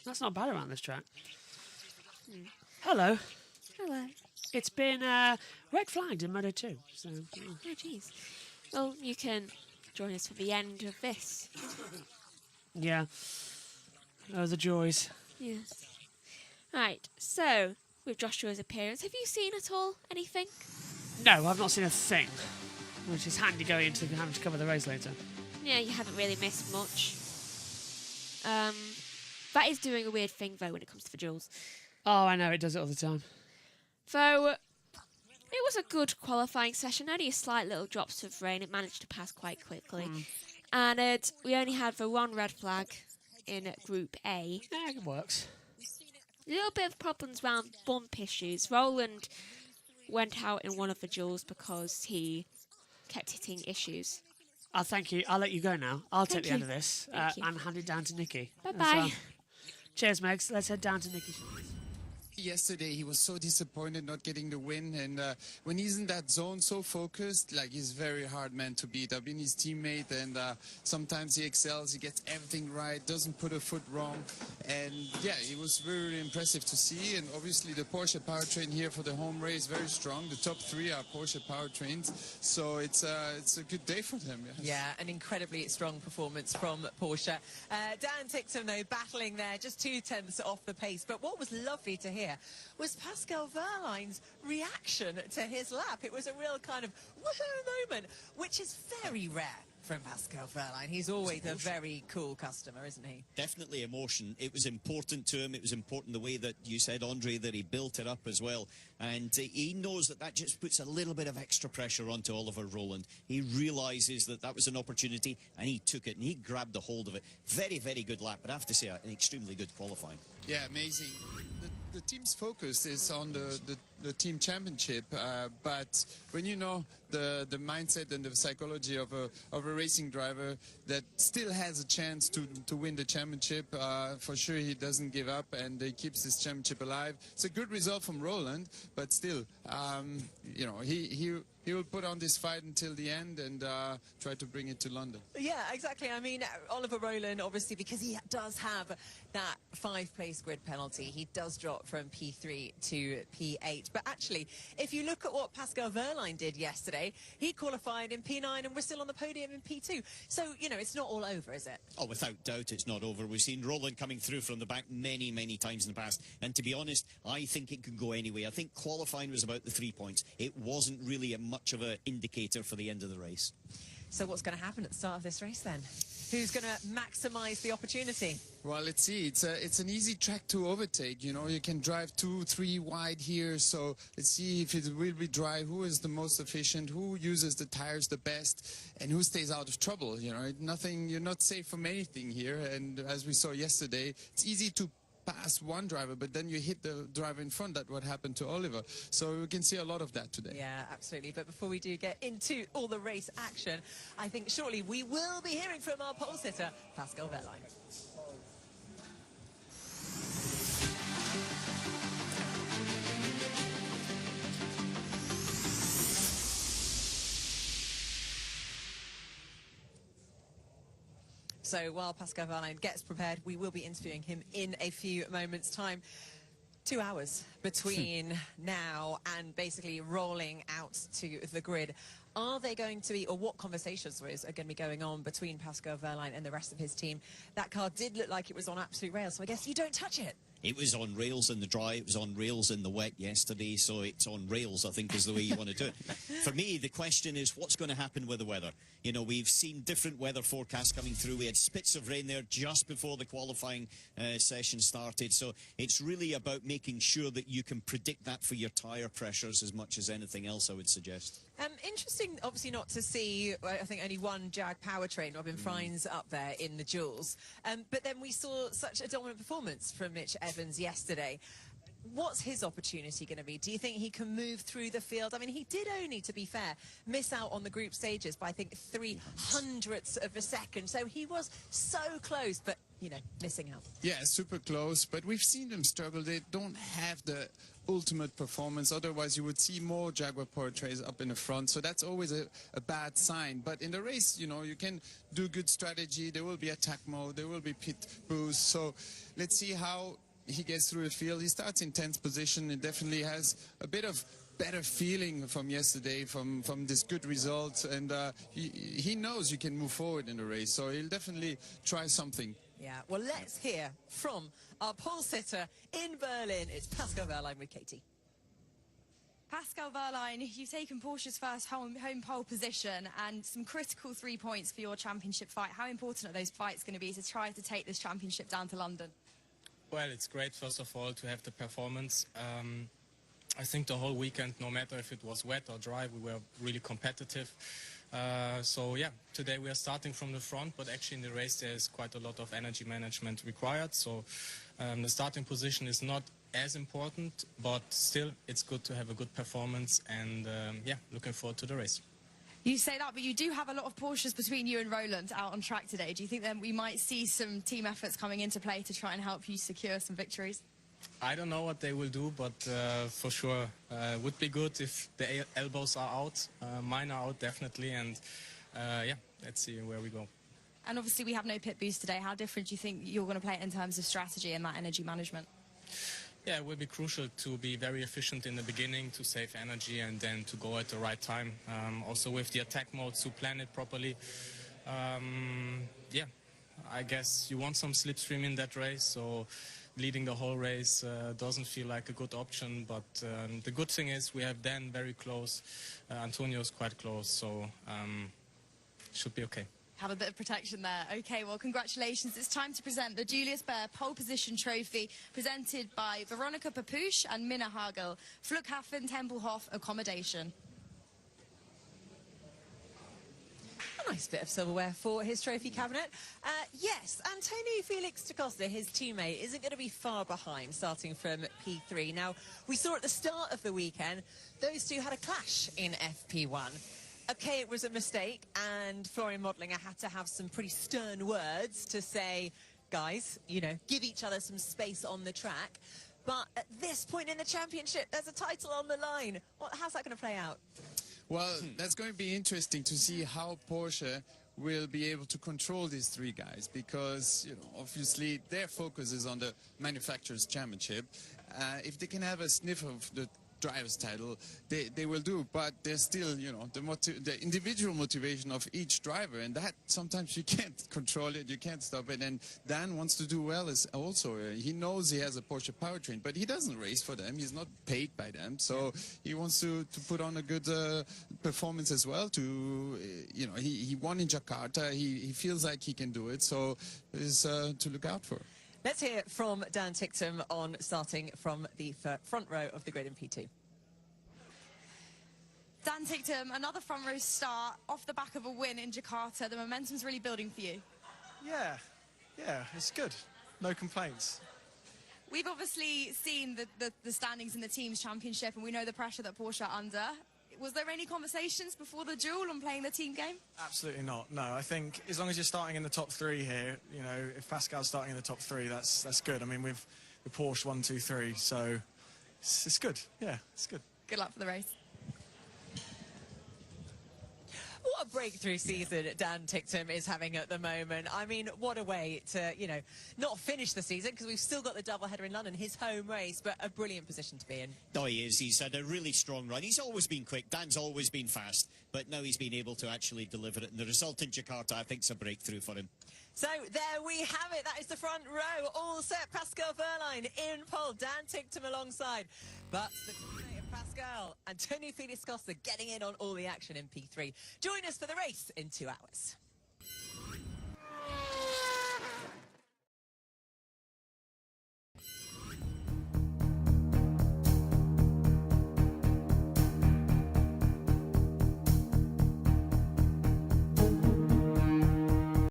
That's not bad around this track. Hello. Hello. It's been red flagged in Moto 2. So, Oh, jeez. Well, you can join us for the end of this. yeah. Oh, the joys. Yeah. Right, so, with Joshua's appearance, have you seen at all anything? No, I've not seen a thing. Which is handy going into having to cover the race later. Yeah, you haven't really missed much. That is doing a weird thing, though, when it comes to the duels. Oh, I know, it does it all the time. So, it was a good qualifying session. Only a slight little drops of rain. It managed to pass quite quickly. And we only had the one red flag in Group A. Yeah, it works. A little bit of problems around bump issues. Rowland went out in one of the duels because he kept hitting issues. Oh, thank you. I'll let you go now. I'll take Thank the end you. of this Thank you. and hand it down to Nikki. Bye-bye. Cheers, Megs. Let's head down to Nikki. Yesterday he was so disappointed not getting the win, and when he's in that zone so focused, like, he's very hard man to beat. I've been his teammate, and sometimes he excels, he gets everything right, doesn't put a foot wrong, and yeah, it was very impressive to see. And obviously the Porsche powertrain here for the home race, very strong. The top 3 are Porsche powertrains, so it's a good day for them. Yes. Yeah, an incredibly strong performance from Porsche. Dan Ticktum, though, battling there, just 2 tenths off the pace. But what was lovely to hear was Pascal Wehrlein's reaction to his lap. It was a real kind of woohoo moment, which is very rare from Pascal Wehrlein. He's always a very cool customer, isn't he? Definitely emotion. It was important to him. It was important the way that you said, Andre, that he built it up as well. And he knows that that just puts a little bit of extra pressure onto Oliver Rowland. He realises that that was an opportunity, and he took it, and he grabbed a hold of it. Very, very good lap, but I have to say, an extremely good qualifying. Yeah, amazing. The team's focus is on the team championship, but when you know the mindset and the psychology of a racing driver that still has a chance to win the championship, for sure he doesn't give up and he keeps his championship alive. It's a good result from Roland, but still, you know, he will put on this fight until the end and try to bring it to London. Yeah, exactly. I mean, Oliver Rowland, obviously, because he does have that 5-place grid penalty, he does drop from P3 to P8. But actually, if you look at what Pascal Wehrlein did yesterday, he qualified in P9 and we're still on the podium in P2. So, you know, it's not all over, is it? Oh, without doubt, it's not over. We've seen Roland coming through from the back many, many times in the past. And to be honest, I think it could go anyway. I think qualifying was about the 3 points. It wasn't really much of an indicator for the end of the race. So what's going to happen at the start of this race then? Who's going to maximise the opportunity? Well, let's see. It's an easy track to overtake. You know, you can drive 2, 3 wide here. So let's see if it will be dry. Who is the most efficient? Who uses the tires the best? And who stays out of trouble? You know, nothing. You're not safe from anything here. And as we saw yesterday, it's easy to pass one driver, but then you hit the driver in front. That's what happened to Oliver. So we can see a lot of that today. Yeah, absolutely. But before we do get into all the race action, I think shortly we will be hearing from our pole sitter, Pascal Wehrlein. So while Pascal Wehrlein gets prepared, we will be interviewing him in a few moments' time. 2 hours between now and basically rolling out to the grid. Are they going to be, or what conversations are going to be going on between Pascal Wehrlein and the rest of his team? That car did look like it was on absolute rails, so I guess you don't touch it. It was on rails in the dry, it was on rails in the wet yesterday, so it's on rails, I think, is the way you want to do it. For me, the question is, what's going to happen with the weather? You know, we've seen different weather forecasts coming through. We had spits of rain there just before the qualifying session started, so it's really about making sure that you can predict that for your tyre pressures as much as anything else, I would suggest. Interesting, obviously, not to see, I think, only one Jag powertrain, Robin Frines, up there in the duels. But then we saw such a dominant performance from Mitch Evans yesterday. What's his opportunity going to be? Do you think he can move through the field? I mean, he did only, to be fair, miss out on the group stages by, I think, 0.03 of a second. So he was so close, but, you know, missing out. Yeah, super close, but we've seen them struggle. They don't have the ultimate performance. Otherwise, you would see more Jaguar powertrains up in the front. So that's always a bad sign. But in the race, you know, you can do good strategy. There will be attack mode. There will be pit boost. So let's see how he gets through the field. He starts in 10th position and definitely has a bit of better feeling from yesterday, from this good result. And he knows you can move forward in the race. So he'll definitely try something. Yeah, well, let's hear from our pole sitter in Berlin. It's Pascal Wehrlein with Katie. Pascal Wehrlein, you've taken Porsche's first home pole position and some critical 3 points for your championship fight. How important are those fights going to be to try to take this championship down to London? Well, it's great, first of all, to have the performance. I think the whole weekend, no matter if it was wet or dry, we were really competitive. So yeah, today we are starting from the front, but actually in the race there's quite a lot of energy management required. So the starting position is not as important, but still it's good to have a good performance, and yeah, looking forward to the race. You say that, but you do have a lot of Porsches between you and Roland out on track today. Do you think then we might see some team efforts coming into play to try and help you secure some victories? I don't know what they will do, but for sure would be good if the elbows are out. Mine are out definitely, and yeah, let's see where we go. And obviously we have no pit boost today. How different do you think you're going to play it in terms of strategy and that energy management? Yeah, it will be crucial to be very efficient in the beginning, to save energy, and then to go at the right time. Also with the attack mode, to plan it properly. Yeah, I guess you want some slipstream in that race, so leading the whole race doesn't feel like a good option. But the good thing is we have Dan very close, Antonio's quite close, so should be okay. Have a bit of protection there. Okay, well, congratulations. It's time to present the Julius Baer Pole Position Trophy, presented by Veronica Papouche and Minna Hagel, Flughafen Tempelhof Accommodation. A nice bit of silverware for his trophy cabinet. Yes, Antonio Felix da Costa, his teammate, isn't going to be far behind, starting from P3. Now, we saw at the start of the weekend, those two had a clash in FP1. Okay, it was a mistake, and Florian Modlinger had to have some pretty stern words to say, guys, you know, give each other some space on the track. But at this point in the championship, there's a title on the line. How's that going to play out? Well, that's going to be interesting to see how Porsche will be able to control these three guys, because, you know, obviously their focus is on the manufacturer's championship. If they can have a sniff of the driver's title, they will do, but there's still, you know, the individual motivation of each driver, and that sometimes you can't control it, you can't stop it. And Dan wants to do well as also, he knows he has a Porsche powertrain, but he doesn't race for them, he's not paid by them, so he wants to put on a good performance as well. To you know, he won in Jakarta, he feels like he can do it, so it's to look out for. Let's hear from Dan Ticktum on starting from the front row of the grid in P2. Dan Ticktum, another front row start off the back of a win in Jakarta. The momentum's really building for you. Yeah, it's good. No complaints. We've obviously seen the standings in the team's championship, and we know the pressure that Porsche are under. Was there any conversations before the duel on playing the team game? Absolutely not. No, I think as long as you're starting in the top three here, you know, if Pascal's starting in the top three, that's good. I mean, with the Porsche 1, 2, 3, so it's good. Yeah, it's good. Good luck for the race. What a breakthrough season Dan Ticktum is having at the moment. I mean, what a way to, you know, not finish the season, because we've still got the doubleheader in London, his home race, but a brilliant position to be in. Oh, he is. He's had a really strong run. He's always been quick. Dan's always been fast, but now he's been able to actually deliver it. And the result in Jakarta, I think, is a breakthrough for him. So there we have it. That is the front row. All set. Pascal Wehrlein in pole. Dan Ticktum alongside. But the teammate of Pascal, Antonio Felix Costa, getting in on all the action in P3. Join us for the race in 2 hours.